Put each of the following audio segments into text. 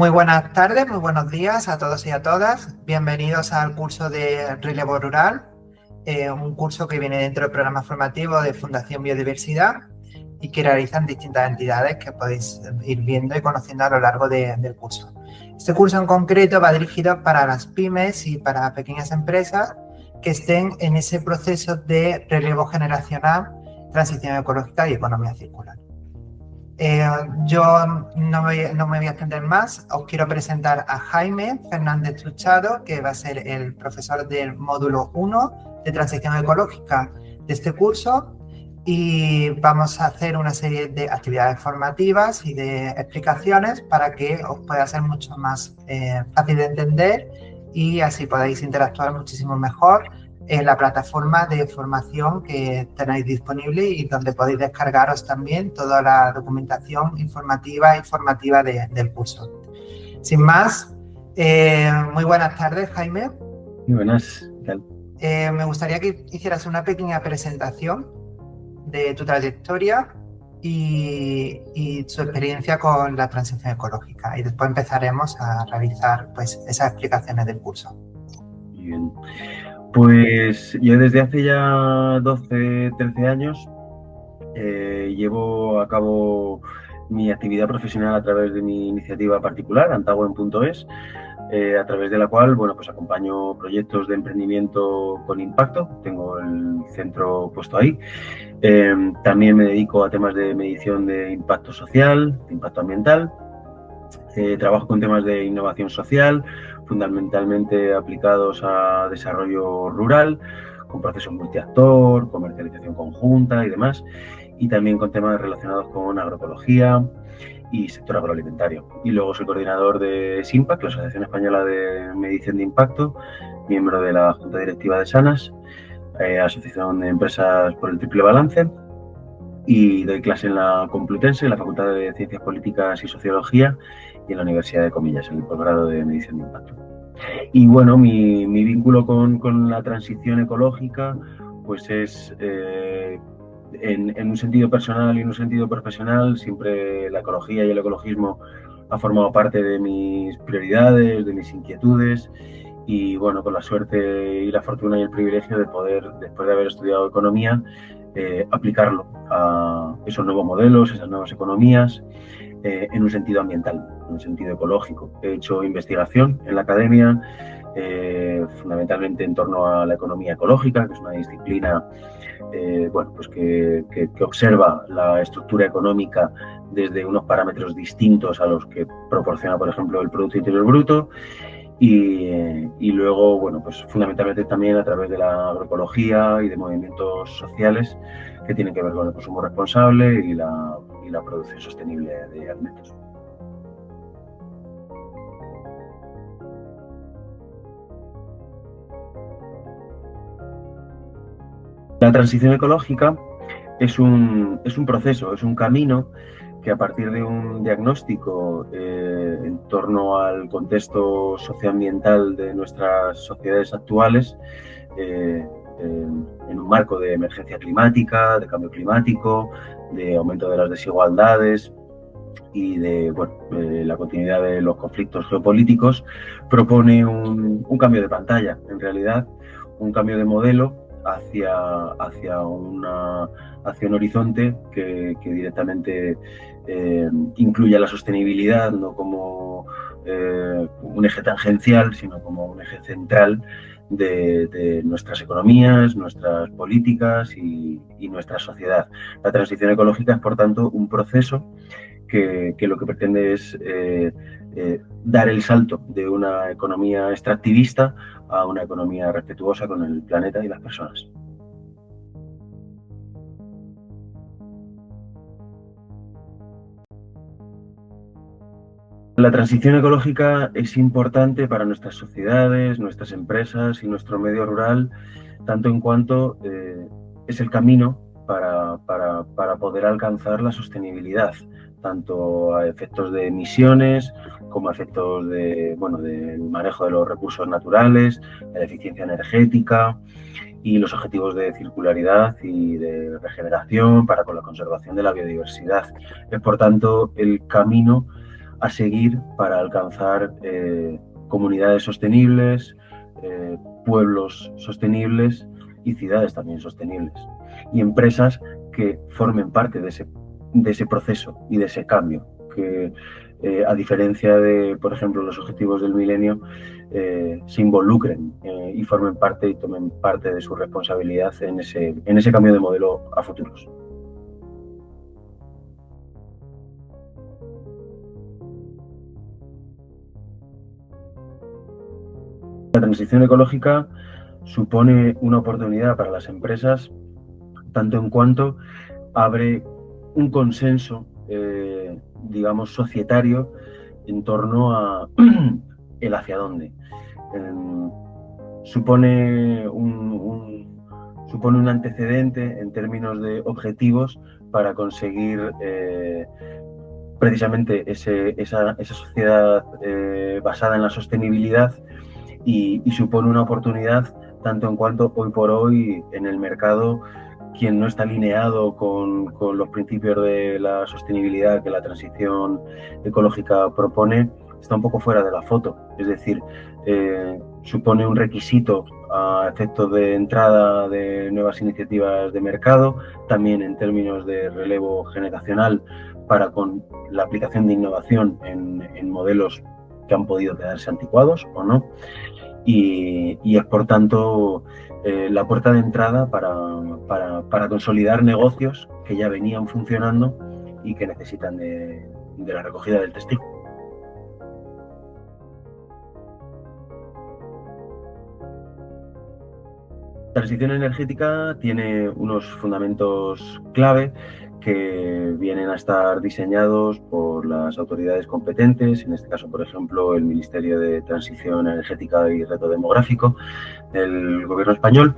Muy buenas tardes, muy buenos días a todos y a todas. Bienvenidos al curso de Relevo Rural, un curso que viene dentro del programa formativo de Fundación Biodiversidad y que realizan distintas entidades que podéis ir viendo y conociendo a lo largo del curso. Este curso en concreto va dirigido para las pymes y para pequeñas empresas que estén en ese proceso de relevo generacional, transición ecológica y economía circular. Yo no me voy a extender más. Os quiero presentar a Jaime Fernández Truchado, que va a ser el profesor del módulo 1 de transición ecológica de este curso, y vamos a hacer una serie de actividades formativas y de explicaciones para que os pueda ser mucho más fácil de entender y así podáis interactuar muchísimo mejor en la plataforma de formación que tenéis disponible y donde podéis descargaros también toda la documentación informativa y formativa del curso. Sin más, muy buenas tardes, Jaime. Muy buenas, ¿qué tal? Me gustaría que hicieras una pequeña presentación de tu trayectoria y su experiencia con la transición ecológica, y después empezaremos a realizar pues, esas explicaciones del curso. Muy bien. Pues yo desde hace ya 12, 13 años llevo a cabo mi actividad profesional a través de mi iniciativa particular, Antauen.es, a través de la cual, bueno, pues acompaño proyectos de emprendimiento con impacto. Tengo el centro puesto ahí. También me dedico a temas de medición de impacto social, de impacto ambiental. Trabajo con temas de innovación social, fundamentalmente aplicados a desarrollo rural, con procesos multiactor, comercialización conjunta y demás, y también con temas relacionados con agroecología y sector agroalimentario. Y luego soy coordinador de SIMPAC, la Asociación Española de Medición de Impacto, miembro de la Junta Directiva de SANAS, Asociación de Empresas por el Triple Balance, y doy clase en la Complutense, en la Facultad de Ciencias Políticas y Sociología, y en la Universidad de Comillas, en el posgrado de Medición de Impacto. Y bueno, mi vínculo con la transición ecológica pues es en un sentido personal y en un sentido profesional. Siempre la ecología y el ecologismo ha formado parte de mis prioridades, de mis inquietudes, y bueno, con la suerte y la fortuna y el privilegio de poder, después de haber estudiado economía, aplicarlo a esos nuevos modelos, esas nuevas economías, en un sentido ambiental, en un sentido ecológico. He hecho investigación en la academia, fundamentalmente en torno a la economía ecológica, que es una disciplina bueno, pues que observa la estructura económica desde unos parámetros distintos a los que proporciona, por ejemplo, el Producto Interior Bruto. Y luego, bueno, pues fundamentalmente también a través de la agroecología y de movimientos sociales que tienen que ver con el consumo responsable y la producción sostenible de alimentos. La transición ecológica es un proceso, es un camino que, a partir de un diagnóstico en torno al contexto socioambiental de nuestras sociedades actuales, en un marco de emergencia climática, de cambio climático, de aumento de las desigualdades y de la continuidad de los conflictos geopolíticos, propone un cambio de pantalla, en realidad, un cambio de modelo hacia un horizonte que directamente incluya la sostenibilidad no como un eje tangencial, sino como un eje central de nuestras economías, nuestras políticas y nuestra sociedad. La transición ecológica es, por tanto, un proceso que lo que pretende es dar el salto de una economía extractivista a una economía respetuosa con el planeta y las personas. La transición ecológica es importante para nuestras sociedades, nuestras empresas y nuestro medio rural, tanto en cuanto es el camino para poder alcanzar la sostenibilidad, tanto a efectos de emisiones como a efectos del manejo de los recursos naturales, de la eficiencia energética y los objetivos de circularidad y de regeneración para con la conservación de la biodiversidad. Es, por tanto, el camino a seguir para alcanzar comunidades sostenibles, pueblos sostenibles y ciudades también sostenibles. Y empresas que formen parte de ese proceso y de ese cambio, que a diferencia de, por ejemplo, los objetivos del milenio, se involucren y formen parte y tomen parte de su responsabilidad en ese cambio de modelo a futuros. La transición ecológica supone una oportunidad para las empresas, tanto en cuanto abre un consenso, digamos, societario en torno a el hacia dónde. Supone un antecedente en términos de objetivos para conseguir precisamente esa sociedad basada en la sostenibilidad y supone una oportunidad tanto en cuanto hoy por hoy en el mercado quien no está alineado con los principios de la sostenibilidad que la transición ecológica propone, está un poco fuera de la foto. Es decir, supone un requisito a efectos de entrada de nuevas iniciativas de mercado, también en términos de relevo generacional para con la aplicación de innovación en modelos que han podido quedarse anticuados o no. Y es, por tanto, la puerta de entrada para consolidar negocios que ya venían funcionando y que necesitan de la recogida del testigo. La transición energética tiene unos fundamentos clave que vienen a estar diseñados por las autoridades competentes, en este caso, por ejemplo, el Ministerio de Transición Energética y Reto Demográfico del Gobierno español,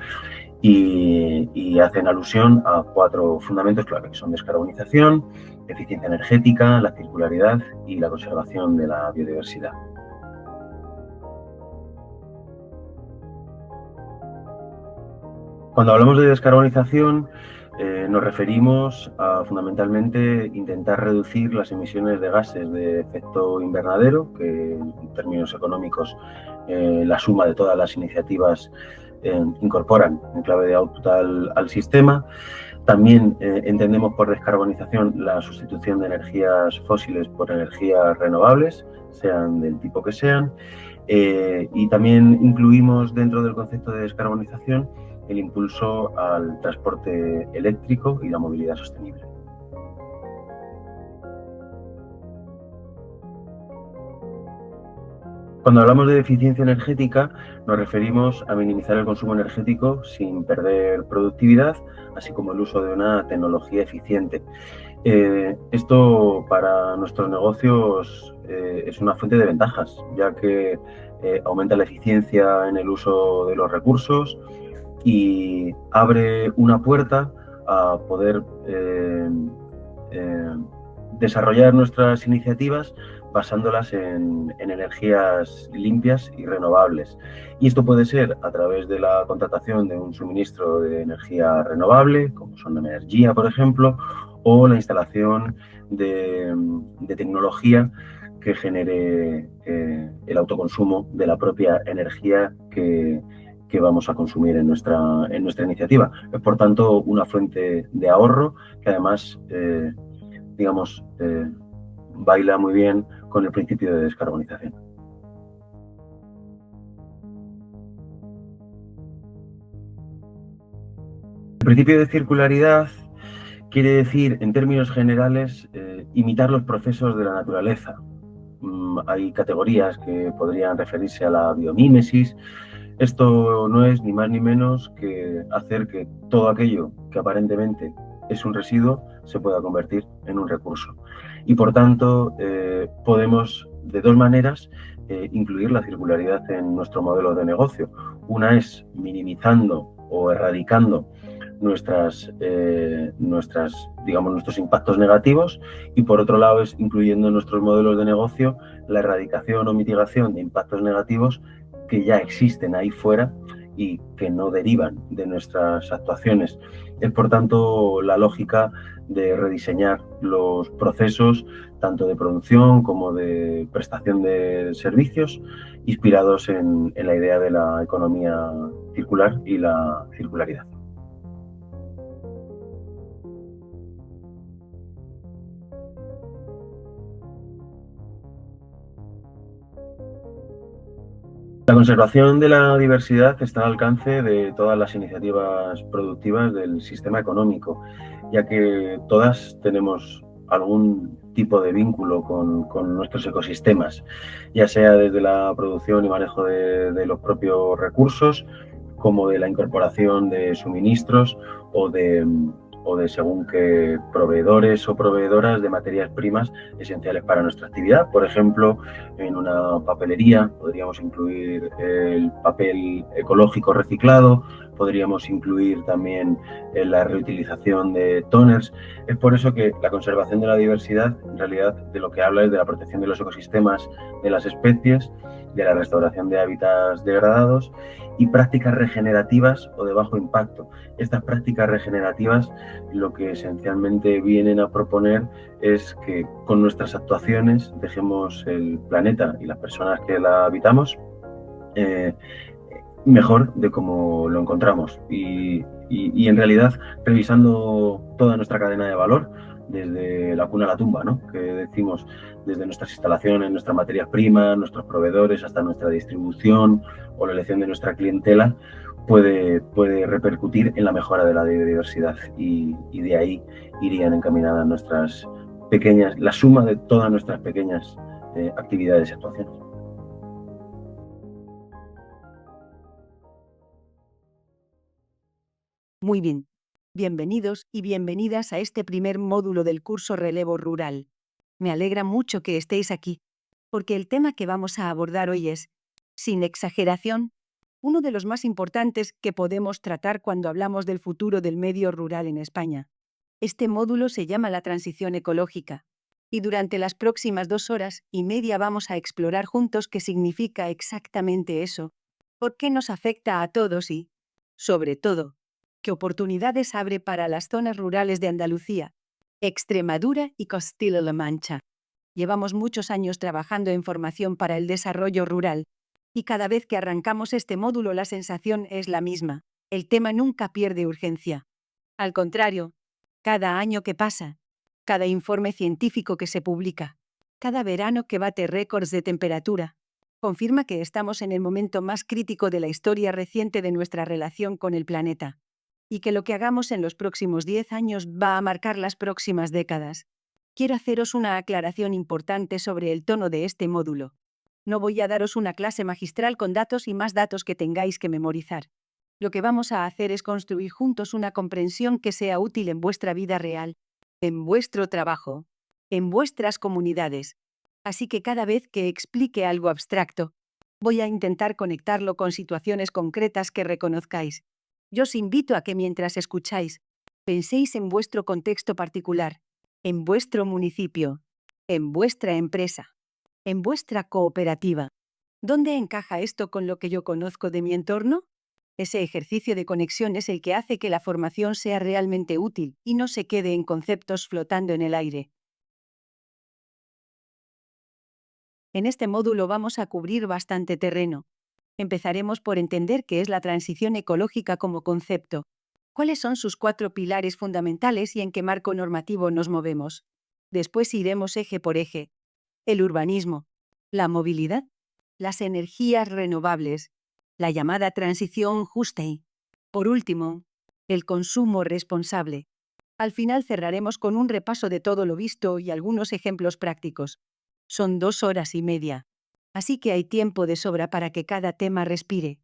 y hacen alusión a 4 fundamentos clave, que son descarbonización, eficiencia energética, la circularidad y la conservación de la biodiversidad. Cuando hablamos de descarbonización, nos referimos a fundamentalmente intentar reducir las emisiones de gases de efecto invernadero, que en términos económicos la suma de todas las iniciativas incorporan en clave de output al sistema. También entendemos por descarbonización la sustitución de energías fósiles por energías renovables, sean del tipo que sean, y también incluimos dentro del concepto de descarbonización el impulso al transporte eléctrico y la movilidad sostenible. Cuando hablamos de eficiencia energética, nos referimos a minimizar el consumo energético sin perder productividad, así como el uso de una tecnología eficiente. Esto para nuestros negocios es una fuente de ventajas, ya que aumenta la eficiencia en el uso de los recursos y abre una puerta a poder desarrollar nuestras iniciativas basándolas en energías limpias y renovables. Y esto puede ser a través de la contratación de un suministro de energía renovable, como son Energía, por ejemplo, o la instalación de tecnología que genere el autoconsumo de la propia energía que vamos a consumir en nuestra iniciativa. Es, por tanto, una fuente de ahorro que además, baila muy bien con el principio de descarbonización. El principio de circularidad quiere decir, en términos generales, imitar los procesos de la naturaleza. Hay categorías que podrían referirse a la biomímesis. Esto no es ni más ni menos que hacer que todo aquello que aparentemente es un residuo se pueda convertir en un recurso. Y por tanto, podemos de 2 maneras incluir la circularidad en nuestro modelo de negocio. Una es minimizando o erradicando nuestros impactos negativos, y por otro lado es incluyendo en nuestros modelos de negocio la erradicación o mitigación de impactos negativos que ya existen ahí fuera y que no derivan de nuestras actuaciones. Es, por tanto, la lógica de rediseñar los procesos tanto de producción como de prestación de servicios inspirados en la idea de la economía circular y la circularidad. La conservación de la diversidad está al alcance de todas las iniciativas productivas del sistema económico, ya que todas tenemos algún tipo de vínculo con nuestros ecosistemas, ya sea desde la producción y manejo de los propios recursos, como de la incorporación de suministros o de según qué proveedores o proveedoras de materias primas esenciales para nuestra actividad. Por ejemplo, en una papelería podríamos incluir el papel ecológico reciclado, podríamos incluir también la reutilización de toners. Es por eso que la conservación de la diversidad, en realidad, de lo que habla es de la protección de los ecosistemas, de las especies, de la restauración de hábitats degradados y prácticas regenerativas o de bajo impacto. Estas prácticas regenerativas lo que esencialmente vienen a proponer es que con nuestras actuaciones dejemos el planeta y las personas que la habitamos mejor de como lo encontramos y en realidad revisando toda nuestra cadena de valor desde la cuna a la tumba, ¿no? Que decimos desde nuestras instalaciones, nuestras materias primas, nuestros proveedores hasta nuestra distribución o la elección de nuestra clientela puede repercutir en la mejora de la biodiversidad y de ahí irían encaminadas nuestras pequeñas, la suma de todas nuestras pequeñas actividades y actuaciones. Muy bien. Bienvenidos y bienvenidas a este primer módulo del curso Relevo Rural. Me alegra mucho que estéis aquí, porque el tema que vamos a abordar hoy es, sin exageración, uno de los más importantes que podemos tratar cuando hablamos del futuro del medio rural en España. Este módulo se llama la transición ecológica, y durante las próximas 2 horas y media vamos a explorar juntos qué significa exactamente eso, por qué nos afecta a todos y, sobre todo, qué oportunidades abre para las zonas rurales de Andalucía, Extremadura y Castilla-La Mancha. Llevamos muchos años trabajando en formación para el desarrollo rural, y cada vez que arrancamos este módulo la sensación es la misma. El tema nunca pierde urgencia. Al contrario, cada año que pasa, cada informe científico que se publica, cada verano que bate récords de temperatura, confirma que estamos en el momento más crítico de la historia reciente de nuestra relación con el planeta, y que lo que hagamos en los próximos 10 años va a marcar las próximas décadas. Quiero haceros una aclaración importante sobre el tono de este módulo. No voy a daros una clase magistral con datos y más datos que tengáis que memorizar. Lo que vamos a hacer es construir juntos una comprensión que sea útil en vuestra vida real, en vuestro trabajo, en vuestras comunidades. Así que cada vez que explique algo abstracto, voy a intentar conectarlo con situaciones concretas que reconozcáis. Yo os invito a que mientras escucháis, penséis en vuestro contexto particular, en vuestro municipio, en vuestra empresa, en vuestra cooperativa. ¿Dónde encaja esto con lo que yo conozco de mi entorno? Ese ejercicio de conexión es el que hace que la formación sea realmente útil y no se quede en conceptos flotando en el aire. En este módulo vamos a cubrir bastante terreno. Empezaremos por entender qué es la transición ecológica como concepto, cuáles son sus 4 pilares fundamentales y en qué marco normativo nos movemos. Después iremos eje por eje. El urbanismo, la movilidad, las energías renovables, la llamada transición justa y, por último, el consumo responsable. Al final cerraremos con un repaso de todo lo visto y algunos ejemplos prácticos. Son 2 horas y media. Así que hay tiempo de sobra para que cada tema respire.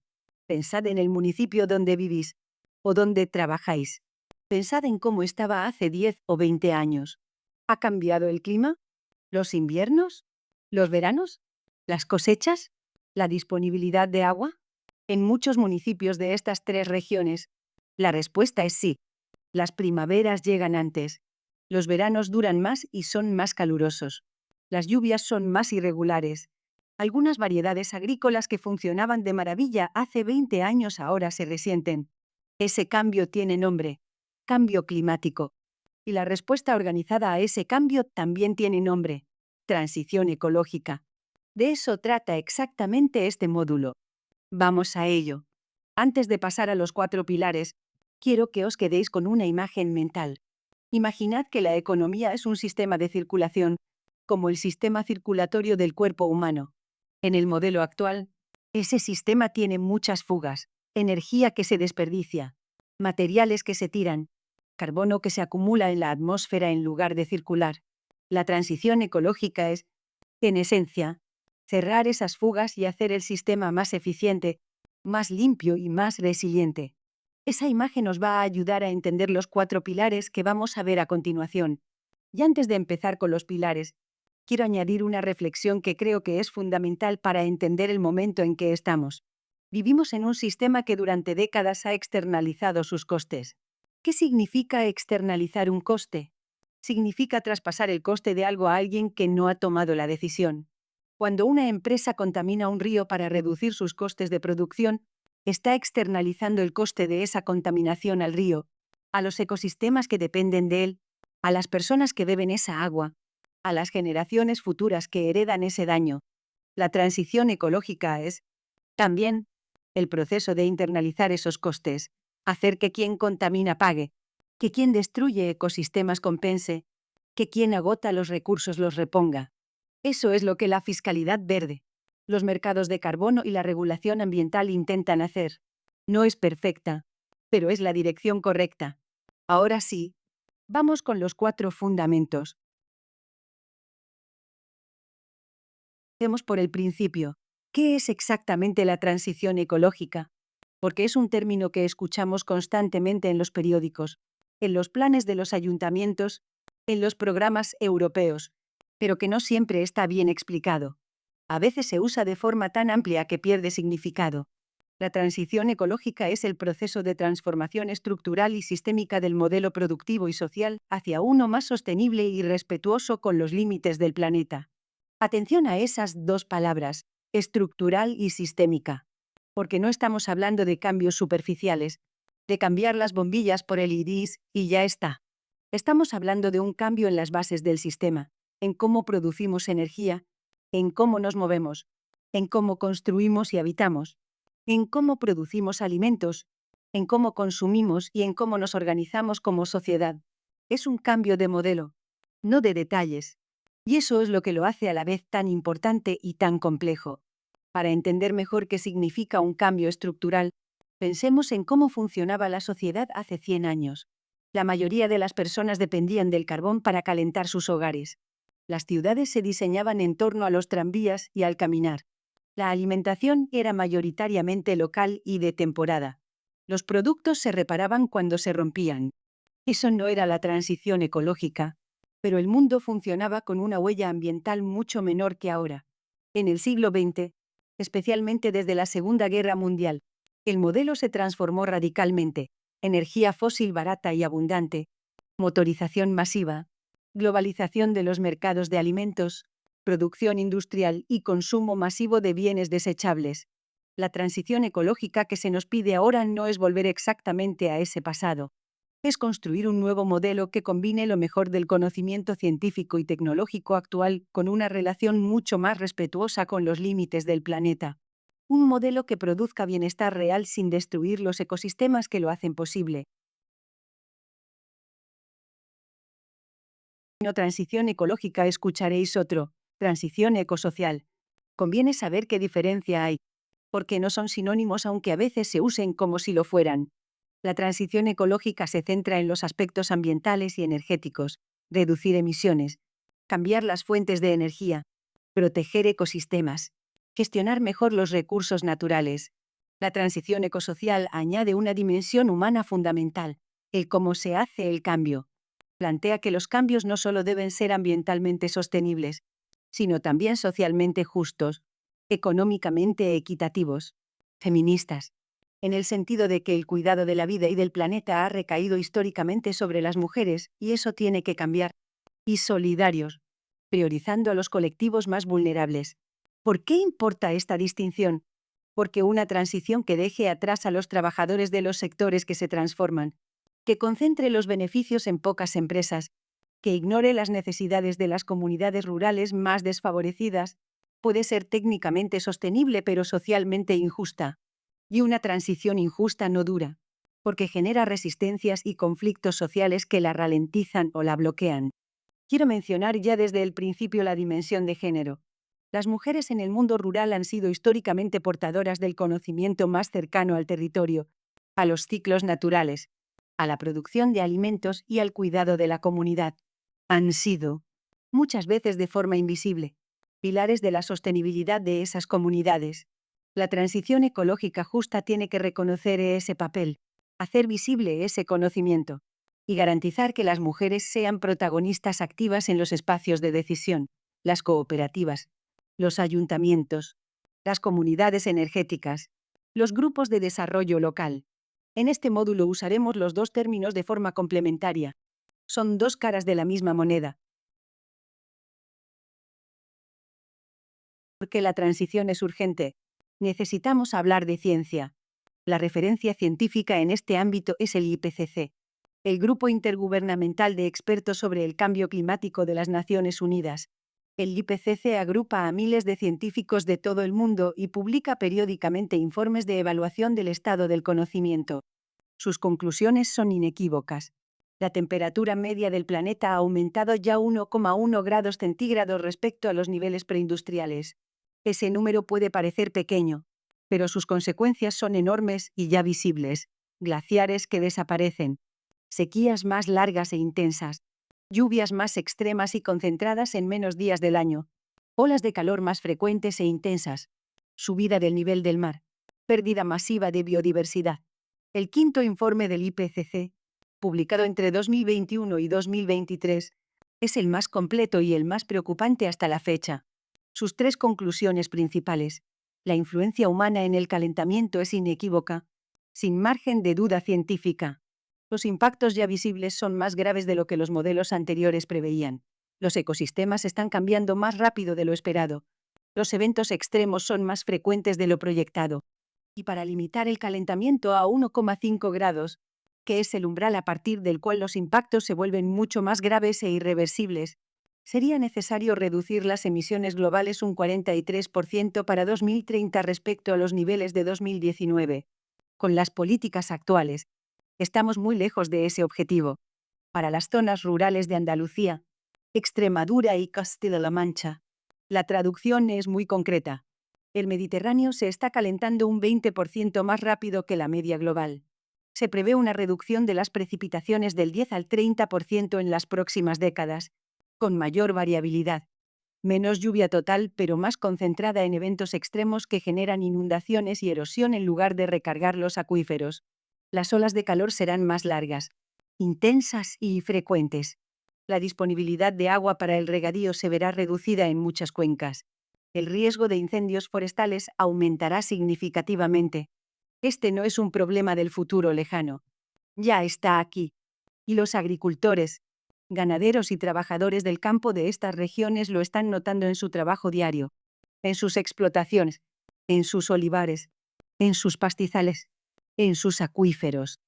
Pensad en el municipio donde vivís o donde trabajáis. Pensad en cómo estaba hace 10 o 20 años. ¿Ha cambiado el clima? ¿Los inviernos? ¿Los veranos? ¿Las cosechas? ¿La disponibilidad de agua? En muchos municipios de estas 3 regiones, la respuesta es sí. Las primaveras llegan antes. Los veranos duran más y son más calurosos. Las lluvias son más irregulares. Algunas variedades agrícolas que funcionaban de maravilla hace 20 años ahora se resienten. Ese cambio tiene nombre: cambio climático. Y la respuesta organizada a ese cambio también tiene nombre: transición ecológica. De eso trata exactamente este módulo. Vamos a ello. Antes de pasar a los 4 pilares, quiero que os quedéis con una imagen mental. Imaginad que la economía es un sistema de circulación, como el sistema circulatorio del cuerpo humano. En el modelo actual, ese sistema tiene muchas fugas, energía que se desperdicia, materiales que se tiran, carbono que se acumula en la atmósfera en lugar de circular. La transición ecológica es, en esencia, cerrar esas fugas y hacer el sistema más eficiente, más limpio y más resiliente. Esa imagen os va a ayudar a entender los 4 pilares que vamos a ver a continuación. Y antes de empezar con los pilares, quiero añadir una reflexión que creo que es fundamental para entender el momento en que estamos. Vivimos en un sistema que durante décadas ha externalizado sus costes. ¿Qué significa externalizar un coste? Significa traspasar el coste de algo a alguien que no ha tomado la decisión. Cuando una empresa contamina un río para reducir sus costes de producción, está externalizando el coste de esa contaminación al río, a los ecosistemas que dependen de él, a las personas que beben esa agua, a las generaciones futuras que heredan ese daño. La transición ecológica es, también, el proceso de internalizar esos costes, hacer que quien contamina pague, que quien destruye ecosistemas compense, que quien agota los recursos los reponga. Eso es lo que la fiscalidad verde, los mercados de carbono y la regulación ambiental intentan hacer. No es perfecta, pero es la dirección correcta. Ahora sí, vamos con los 4 fundamentos. Empecemos por el principio. ¿Qué es exactamente la transición ecológica? Porque es un término que escuchamos constantemente en los periódicos, en los planes de los ayuntamientos, en los programas europeos, pero que no siempre está bien explicado. A veces se usa de forma tan amplia que pierde significado. La transición ecológica es el proceso de transformación estructural y sistémica del modelo productivo y social hacia uno más sostenible y respetuoso con los límites del planeta. Atención a esas 2 palabras, estructural y sistémica, porque no estamos hablando de cambios superficiales, de cambiar las bombillas por el iris y ya está. Estamos hablando de un cambio en las bases del sistema, en cómo producimos energía, en cómo nos movemos, en cómo construimos y habitamos, en cómo producimos alimentos, en cómo consumimos y en cómo nos organizamos como sociedad. Es un cambio de modelo, no de detalles. Y eso es lo que lo hace a la vez tan importante y tan complejo. Para entender mejor qué significa un cambio estructural, pensemos en cómo funcionaba la sociedad hace 100 años. La mayoría de las personas dependían del carbón para calentar sus hogares. Las ciudades se diseñaban en torno a los tranvías y al caminar. La alimentación era mayoritariamente local y de temporada. Los productos se reparaban cuando se rompían. Eso no era la transición ecológica, pero el mundo funcionaba con una huella ambiental mucho menor que ahora. En el siglo XX, especialmente desde la Segunda Guerra Mundial, el modelo se transformó radicalmente: energía fósil barata y abundante, motorización masiva, globalización de los mercados de alimentos, producción industrial y consumo masivo de bienes desechables. La transición ecológica que se nos pide ahora no es volver exactamente a ese pasado. Es construir un nuevo modelo que combine lo mejor del conocimiento científico y tecnológico actual con una relación mucho más respetuosa con los límites del planeta. Un modelo que produzca bienestar real sin destruir los ecosistemas que lo hacen posible. No transición ecológica, escucharéis otro: transición ecosocial. Conviene saber qué diferencia hay, porque no son sinónimos aunque a veces se usen como si lo fueran. La transición ecológica se centra en los aspectos ambientales y energéticos: reducir emisiones, cambiar las fuentes de energía, proteger ecosistemas, gestionar mejor los recursos naturales. La transición ecosocial añade una dimensión humana fundamental: el cómo se hace el cambio. Plantea que los cambios no solo deben ser ambientalmente sostenibles, sino también socialmente justos, económicamente equitativos, feministas, en el sentido de que el cuidado de la vida y del planeta ha recaído históricamente sobre las mujeres, y eso tiene que cambiar. Y solidarios, priorizando a los colectivos más vulnerables. ¿Por qué importa esta distinción? Porque una transición que deje atrás a los trabajadores de los sectores que se transforman, que concentre los beneficios en pocas empresas, que ignore las necesidades de las comunidades rurales más desfavorecidas, puede ser técnicamente sostenible pero socialmente injusta. Y una transición injusta no dura, porque genera resistencias y conflictos sociales que la ralentizan o la bloquean. Quiero mencionar ya desde el principio la dimensión de género. Las mujeres en el mundo rural han sido históricamente portadoras del conocimiento más cercano al territorio, a los ciclos naturales, a la producción de alimentos y al cuidado de la comunidad. Han sido, muchas veces de forma invisible, pilares de la sostenibilidad de esas comunidades. La transición ecológica justa tiene que reconocer ese papel, hacer visible ese conocimiento y garantizar que las mujeres sean protagonistas activas en los espacios de decisión, las cooperativas, los ayuntamientos, las comunidades energéticas, los grupos de desarrollo local. En este módulo usaremos los dos términos de forma complementaria. Son dos caras de la misma moneda. Porque la transición es urgente, necesitamos hablar de ciencia. La referencia científica en este ámbito es el IPCC, el Grupo Intergubernamental de Expertos sobre el Cambio Climático de las Naciones Unidas. El IPCC agrupa a miles de científicos de todo el mundo y publica periódicamente informes de evaluación del estado del conocimiento. Sus conclusiones son inequívocas. La temperatura media del planeta ha aumentado ya 1,1 grados centígrados respecto a los niveles preindustriales. Ese número puede parecer pequeño, pero sus consecuencias son enormes y ya visibles. Glaciares que desaparecen, sequías más largas e intensas, lluvias más extremas y concentradas en menos días del año, olas de calor más frecuentes e intensas, subida del nivel del mar, pérdida masiva de biodiversidad. El quinto informe del IPCC, publicado entre 2021 y 2023, es el más completo y el más preocupante hasta la fecha. Sus tres conclusiones principales. La influencia humana en el calentamiento es inequívoca, sin margen de duda científica. Los impactos ya visibles son más graves de lo que los modelos anteriores preveían. Los ecosistemas están cambiando más rápido de lo esperado. Los eventos extremos son más frecuentes de lo proyectado. Y para limitar el calentamiento a 1,5 grados, que es el umbral a partir del cual los impactos se vuelven mucho más graves e irreversibles, sería necesario reducir las emisiones globales un 43% para 2030 respecto a los niveles de 2019. Con las políticas actuales, estamos muy lejos de ese objetivo. Para las zonas rurales de Andalucía, Extremadura y Castilla-La Mancha, la traducción es muy concreta. El Mediterráneo se está calentando un 20% más rápido que la media global. Se prevé una reducción de las precipitaciones del 10 al 30% en las próximas décadas, con mayor variabilidad. Menos lluvia total, pero más concentrada en eventos extremos que generan inundaciones y erosión en lugar de recargar los acuíferos. Las olas de calor serán más largas, intensas y frecuentes. La disponibilidad de agua para el regadío se verá reducida en muchas cuencas. El riesgo de incendios forestales aumentará significativamente. Este no es un problema del futuro lejano. Ya está aquí. Y los agricultores, ganaderos y trabajadores del campo de estas regiones lo están notando en su trabajo diario, en sus explotaciones, en sus olivares, en sus pastizales, en sus acuíferos.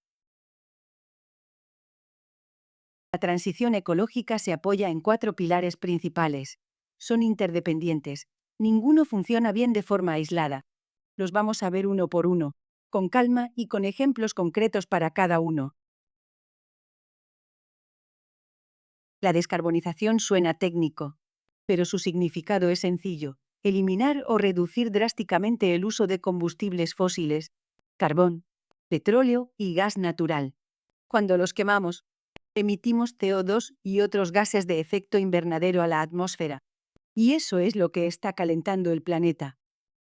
La transición ecológica se apoya en 4 pilares principales. Son interdependientes. Ninguno funciona bien de forma aislada. Los vamos a ver uno por uno, con calma y con ejemplos concretos para cada uno. La descarbonización suena técnico, pero su significado es sencillo: eliminar o reducir drásticamente el uso de combustibles fósiles, carbón, petróleo y gas natural. Cuando los quemamos, emitimos CO2 y otros gases de efecto invernadero a la atmósfera. Y eso es lo que está calentando el planeta.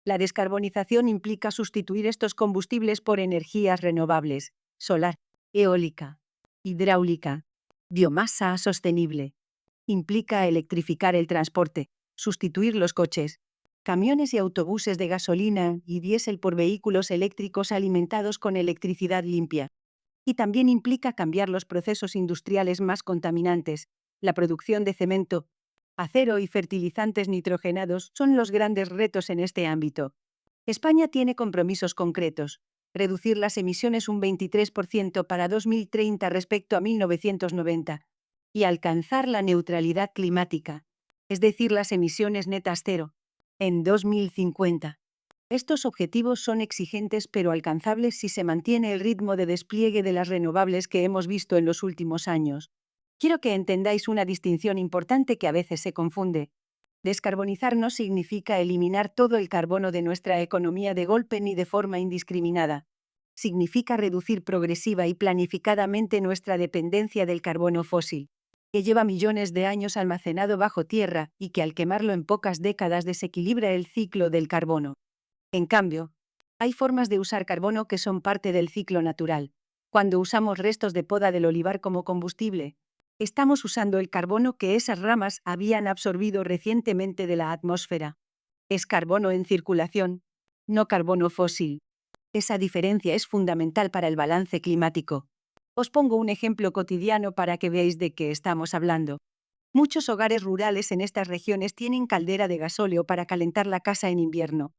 La descarbonización implica sustituir estos combustibles por energías renovables, solar, eólica, hidráulica, biomasa sostenible. Implica electrificar el transporte, sustituir los coches, camiones y autobuses de gasolina y diésel por vehículos eléctricos alimentados con electricidad limpia. Y también implica cambiar los procesos industriales más contaminantes. La producción de cemento, acero y fertilizantes nitrogenados son los grandes retos en este ámbito. España tiene compromisos concretos. reducir las emisiones un 23% para 2030 respecto a 1990 y alcanzar la neutralidad climática, es decir, las emisiones netas cero, en 2050. Estos objetivos son exigentes pero alcanzables si se mantiene el ritmo de despliegue de las renovables que hemos visto en los últimos años. Quiero que entendáis una distinción importante que a veces se confunde. Descarbonizar no significa eliminar todo el carbono de nuestra economía de golpe ni de forma indiscriminada. Significa reducir progresiva y planificadamente nuestra dependencia del carbono fósil, que lleva millones de años almacenado bajo tierra y que al quemarlo en pocas décadas desequilibra el ciclo del carbono. En cambio, hay formas de usar carbono que son parte del ciclo natural. Cuando usamos restos de poda del olivar como combustible, estamos usando el carbono que esas ramas habían absorbido recientemente de la atmósfera. Es carbono en circulación, no carbono fósil. Esa diferencia es fundamental para el balance climático. Os pongo un ejemplo cotidiano para que veáis de qué estamos hablando. Muchos hogares rurales en estas regiones tienen caldera de gasóleo para calentar la casa en invierno.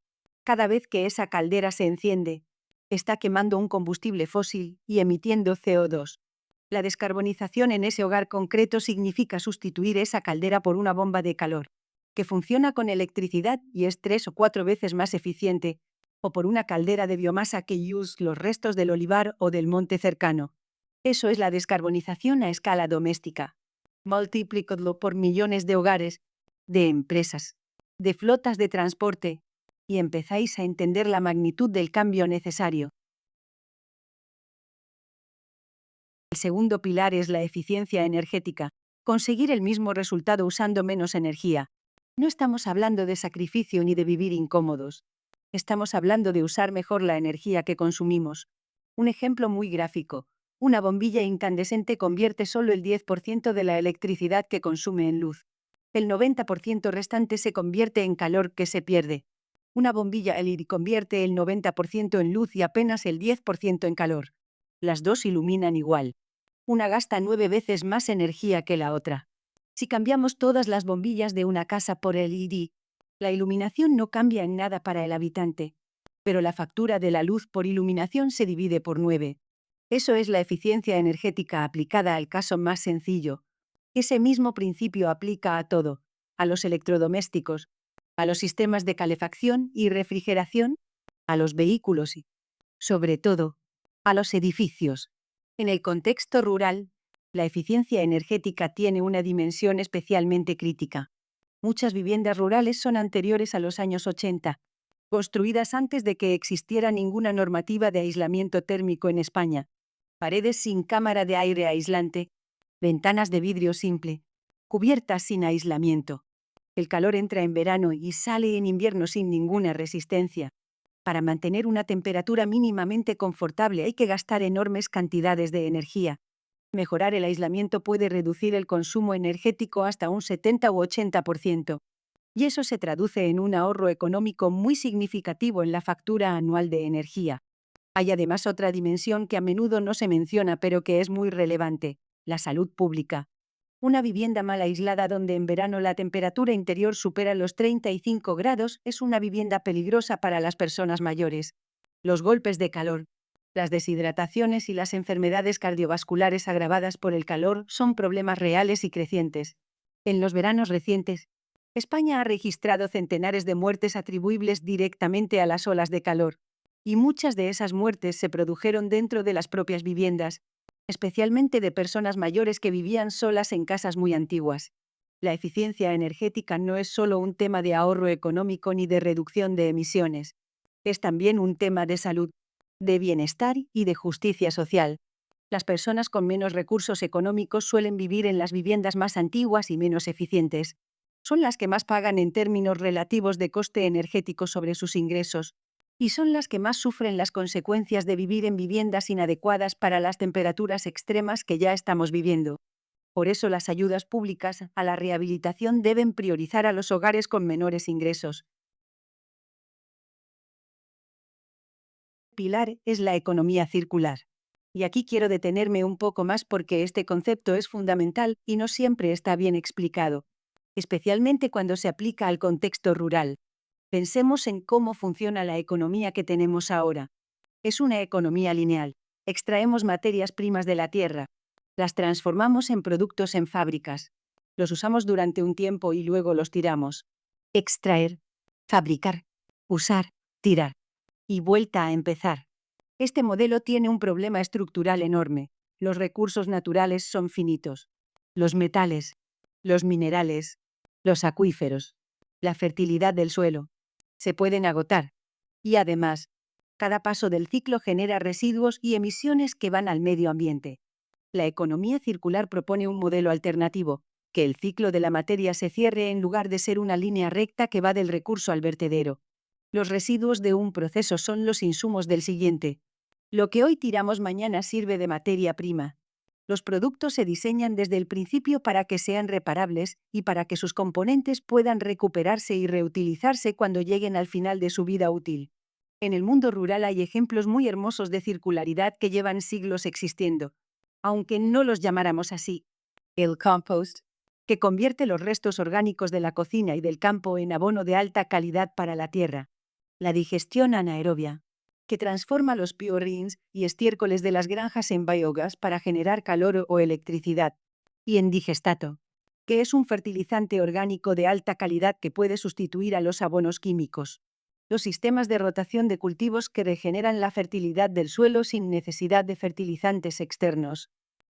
Cada vez que esa caldera se enciende, está quemando un combustible fósil y emitiendo CO2. La descarbonización en ese hogar concreto significa sustituir esa caldera por una bomba de calor, que funciona con electricidad y es 3 o 4 veces más eficiente, o por una caldera de biomasa que use los restos del olivar o del monte cercano. Eso es la descarbonización a escala doméstica. Multiplicadlo por millones de hogares, de empresas, de flotas de transporte, y empezáis a entender la magnitud del cambio necesario. El segundo pilar es la eficiencia energética, conseguir el mismo resultado usando menos energía. No estamos hablando de sacrificio ni de vivir incómodos. Estamos hablando de usar mejor la energía que consumimos. Un ejemplo muy gráfico. Una bombilla incandescente convierte solo el 10% de la electricidad que consume en luz. El 90% restante se convierte en calor que se pierde. Una bombilla LED convierte el 90% en luz y apenas el 10% en calor. Las dos iluminan igual. Una gasta 9 veces más energía que la otra. Si cambiamos todas las bombillas de una casa por LED, la iluminación no cambia en nada para el habitante, pero la factura de la luz por iluminación se divide por 9. Eso es la eficiencia energética aplicada al caso más sencillo. Ese mismo principio aplica a todo, a los electrodomésticos, a los sistemas de calefacción y refrigeración, a los vehículos y, sobre todo, a los edificios. En el contexto rural, la eficiencia energética tiene una dimensión especialmente crítica. Muchas viviendas rurales son anteriores a los años 80, construidas antes de que existiera ninguna normativa de aislamiento térmico en España. Paredes sin cámara de aire aislante, ventanas de vidrio simple, cubiertas sin aislamiento. El calor entra en verano y sale en invierno sin ninguna resistencia. Para mantener una temperatura mínimamente confortable hay que gastar enormes cantidades de energía. Mejorar el aislamiento puede reducir el consumo energético hasta un 70 u 80%. Y eso se traduce en un ahorro económico muy significativo en la factura anual de energía. Hay además otra dimensión que a menudo no se menciona pero que es muy relevante: la salud pública. Una vivienda mal aislada donde en verano la temperatura interior supera los 35 grados es una vivienda peligrosa para las personas mayores. Los golpes de calor, las deshidrataciones y las enfermedades cardiovasculares agravadas por el calor son problemas reales y crecientes. En los veranos recientes, España ha registrado centenares de muertes atribuibles directamente a las olas de calor, y muchas de esas muertes se produjeron dentro de las propias viviendas, especialmente de personas mayores que vivían solas en casas muy antiguas. La eficiencia energética no es solo un tema de ahorro económico ni de reducción de emisiones. Es también un tema de salud, de bienestar y de justicia social. Las personas con menos recursos económicos suelen vivir en las viviendas más antiguas y menos eficientes. Son las que más pagan en términos relativos de coste energético sobre sus ingresos, y son las que más sufren las consecuencias de vivir en viviendas inadecuadas para las temperaturas extremas que ya estamos viviendo. Por eso las ayudas públicas a la rehabilitación deben priorizar a los hogares con menores ingresos. El pilar es la economía circular. Y aquí quiero detenerme un poco más porque este concepto es fundamental y no siempre está bien explicado, especialmente cuando se aplica al contexto rural. Pensemos en cómo funciona la economía que tenemos ahora. Es una economía lineal. Extraemos materias primas de la tierra, las transformamos en productos en fábricas, los usamos durante un tiempo y luego los tiramos. Extraer, fabricar, usar, tirar. Y vuelta a empezar. Este modelo tiene un problema estructural enorme. Los recursos naturales son finitos. Los metales, los minerales, los acuíferos, la fertilidad del suelo, se pueden agotar. Y además, cada paso del ciclo genera residuos y emisiones que van al medio ambiente. La economía circular propone un modelo alternativo, que el ciclo de la materia se cierre en lugar de ser una línea recta que va del recurso al vertedero. Los residuos de un proceso son los insumos del siguiente. Lo que hoy tiramos mañana sirve de materia prima. Los productos se diseñan desde el principio para que sean reparables y para que sus componentes puedan recuperarse y reutilizarse cuando lleguen al final de su vida útil. En el mundo rural hay ejemplos muy hermosos de circularidad que llevan siglos existiendo, aunque no los llamáramos así. El compost, que convierte los restos orgánicos de la cocina y del campo en abono de alta calidad para la tierra. La digestión anaerobia, que transforma los purines y estiércoles de las granjas en biogás para generar calor o electricidad. Y en digestato, que es un fertilizante orgánico de alta calidad que puede sustituir a los abonos químicos. Los sistemas de rotación de cultivos que regeneran la fertilidad del suelo sin necesidad de fertilizantes externos.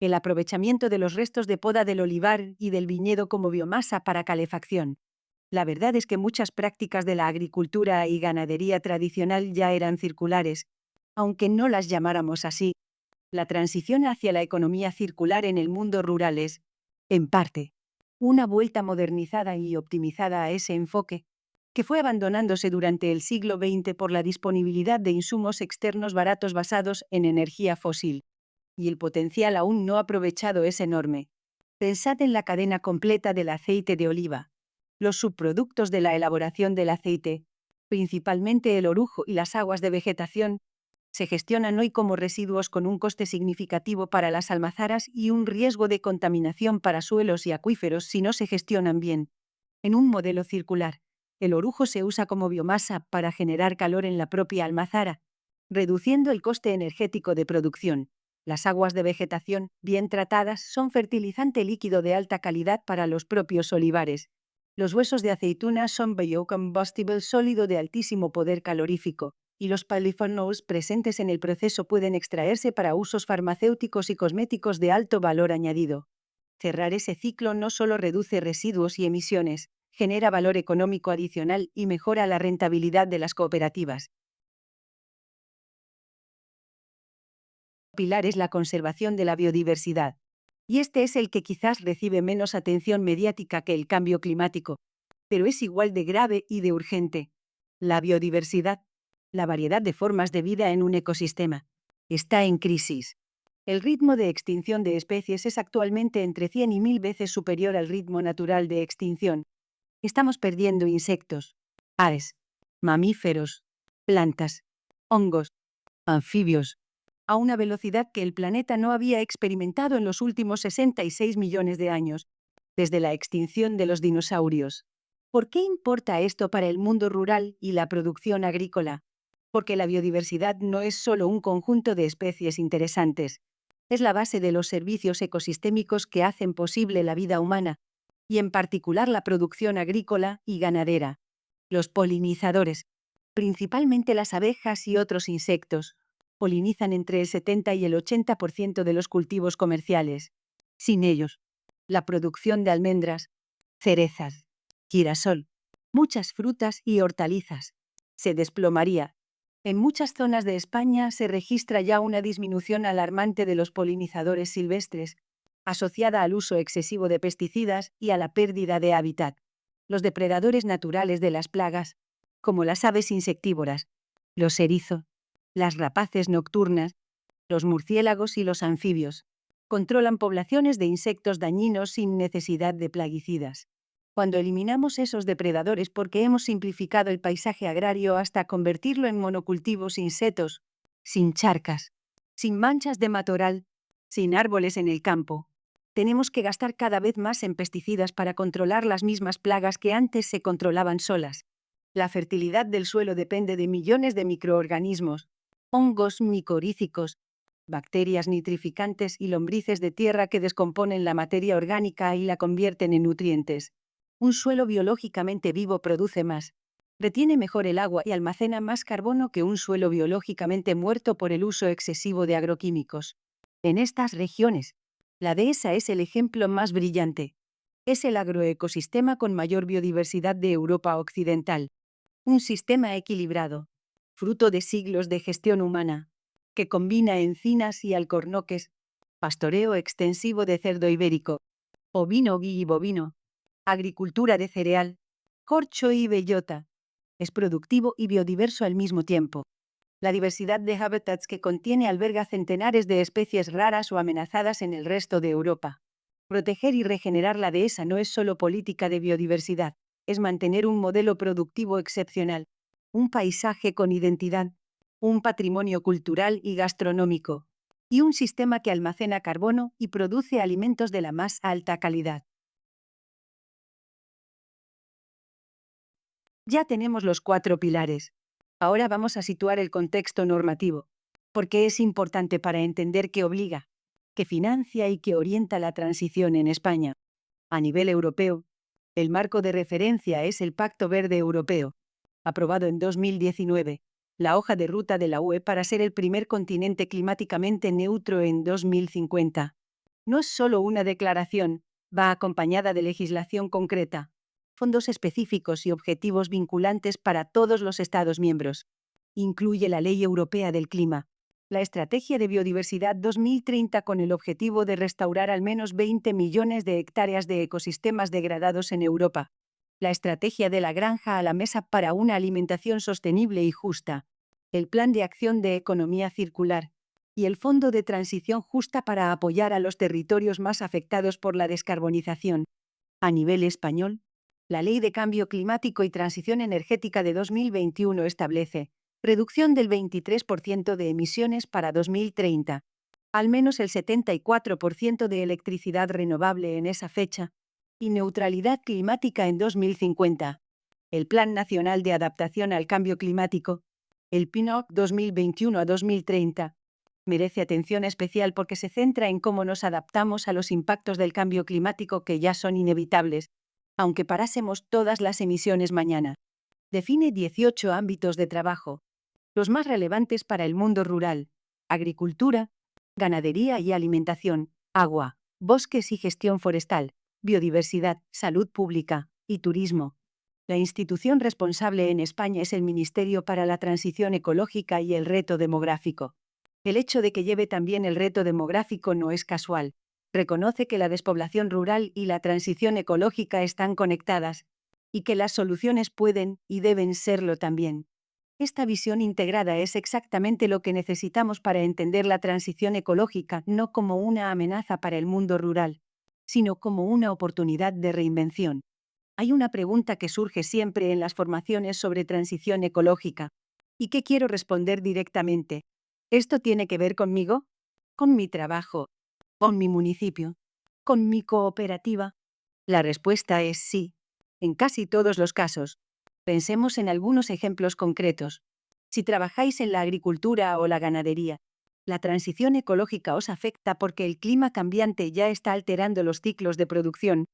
El aprovechamiento de los restos de poda del olivar y del viñedo como biomasa para calefacción. La verdad es que muchas prácticas de la agricultura y ganadería tradicional ya eran circulares, aunque no las llamáramos así. La transición hacia la economía circular en el mundo rural es, en parte, una vuelta modernizada y optimizada a ese enfoque, que fue abandonándose durante el siglo XX por la disponibilidad de insumos externos baratos basados en energía fósil. Y el potencial aún no aprovechado es enorme. Pensad en la cadena completa del aceite de oliva. Los subproductos de la elaboración del aceite, principalmente el orujo y las aguas de vegetación, se gestionan hoy como residuos con un coste significativo para las almazaras y un riesgo de contaminación para suelos y acuíferos si no se gestionan bien. En un modelo circular, el orujo se usa como biomasa para generar calor en la propia almazara, reduciendo el coste energético de producción. Las aguas de vegetación, bien tratadas, son fertilizante líquido de alta calidad para los propios olivares. Los huesos de aceituna son biocombustible sólido de altísimo poder calorífico, y los polyphenols presentes en el proceso pueden extraerse para usos farmacéuticos y cosméticos de alto valor añadido. Cerrar ese ciclo no solo reduce residuos y emisiones, genera valor económico adicional y mejora la rentabilidad de las cooperativas. Pilar es la conservación de la biodiversidad. Y este es el que quizás recibe menos atención mediática que el cambio climático, pero es igual de grave y de urgente. La biodiversidad, la variedad de formas de vida en un ecosistema, está en crisis. El ritmo de extinción de especies es actualmente entre 100 y 1000 veces superior al ritmo natural de extinción. Estamos perdiendo insectos, aves, mamíferos, plantas, hongos, anfibios, a una velocidad que el planeta no había experimentado en los últimos 66 millones de años, desde la extinción de los dinosaurios. ¿Por qué importa esto para el mundo rural y la producción agrícola? Porque la biodiversidad no es solo un conjunto de especies interesantes, es la base de los servicios ecosistémicos que hacen posible la vida humana, y en particular la producción agrícola y ganadera. Los polinizadores, principalmente las abejas y otros insectos, polinizan entre el 70 y el 80% de los cultivos comerciales. Sin ellos, la producción de almendras, cerezas, girasol, muchas frutas y hortalizas se desplomaría. En muchas zonas de España se registra ya una disminución alarmante de los polinizadores silvestres, asociada al uso excesivo de pesticidas y a la pérdida de hábitat. Los depredadores naturales de las plagas, como las aves insectívoras, los erizos, las rapaces nocturnas, los murciélagos y los anfibios, controlan poblaciones de insectos dañinos sin necesidad de plaguicidas. Cuando eliminamos esos depredadores porque hemos simplificado el paisaje agrario hasta convertirlo en monocultivos sin setos, sin charcas, sin manchas de matorral, sin árboles en el campo, tenemos que gastar cada vez más en pesticidas para controlar las mismas plagas que antes se controlaban solas. La fertilidad del suelo depende de millones de microorganismos, hongos micorícicos, bacterias nitrificantes y lombrices de tierra que descomponen la materia orgánica y la convierten en nutrientes. Un suelo biológicamente vivo produce más, retiene mejor el agua y almacena más carbono que un suelo biológicamente muerto por el uso excesivo de agroquímicos. En estas regiones, la dehesa es el ejemplo más brillante. Es el agroecosistema con mayor biodiversidad de Europa Occidental. Un sistema equilibrado, fruto de siglos de gestión humana, que combina encinas y alcornoques, pastoreo extensivo de cerdo ibérico, ovino y bovino, agricultura de cereal, corcho y bellota. Es productivo y biodiverso al mismo tiempo. La diversidad de hábitats que contiene alberga centenares de especies raras o amenazadas en el resto de Europa. Proteger y regenerar la dehesa no es solo política de biodiversidad, es mantener un modelo productivo excepcional, un paisaje con identidad, un patrimonio cultural y gastronómico, y un sistema que almacena carbono y produce alimentos de la más alta calidad. Ya tenemos los 4 pilares. Ahora vamos a situar el contexto normativo, porque es importante para entender qué obliga, qué financia y qué orienta la transición en España. A nivel europeo, el marco de referencia es el Pacto Verde Europeo, aprobado en 2019, la hoja de ruta de la UE para ser el primer continente climáticamente neutro en 2050. No es solo una declaración, va acompañada de legislación concreta, fondos específicos y objetivos vinculantes para todos los Estados miembros. Incluye la Ley Europea del Clima, la Estrategia de Biodiversidad 2030 con el objetivo de restaurar al menos 20 millones de hectáreas de ecosistemas degradados en Europa, la Estrategia de la Granja a la Mesa para una alimentación sostenible y justa, el Plan de Acción de Economía Circular y el Fondo de Transición Justa para apoyar a los territorios más afectados por la descarbonización. A nivel español, la Ley de Cambio Climático y Transición Energética de 2021 establece reducción del 23% de emisiones para 2030, al menos el 74% de electricidad renovable en esa fecha, y neutralidad climática en 2050. El Plan Nacional de Adaptación al Cambio Climático, el PNOC 2021 a 2030, merece atención especial porque se centra en cómo nos adaptamos a los impactos del cambio climático que ya son inevitables, aunque parásemos todas las emisiones mañana. Define 18 ámbitos de trabajo, los más relevantes para el mundo rural: agricultura, ganadería y alimentación, agua, bosques y gestión forestal, biodiversidad, salud pública y turismo. La institución responsable en España es el Ministerio para la Transición Ecológica y el Reto Demográfico. El hecho de que lleve también el reto demográfico no es casual. Reconoce que la despoblación rural y la transición ecológica están conectadas, y que las soluciones pueden y deben serlo también. Esta visión integrada es exactamente lo que necesitamos para entender la transición ecológica no como una amenaza para el mundo rural, sino como una oportunidad de reinvención. Hay una pregunta que surge siempre en las formaciones sobre transición ecológica, y que quiero responder directamente. ¿Esto tiene que ver conmigo? ¿Con mi trabajo? ¿Con mi municipio? ¿Con mi cooperativa? La respuesta es sí, en casi todos los casos. Pensemos en algunos ejemplos concretos. Si trabajáis en la agricultura o la ganadería, la transición ecológica os afecta porque el clima cambiante ya está alterando los ciclos de producción,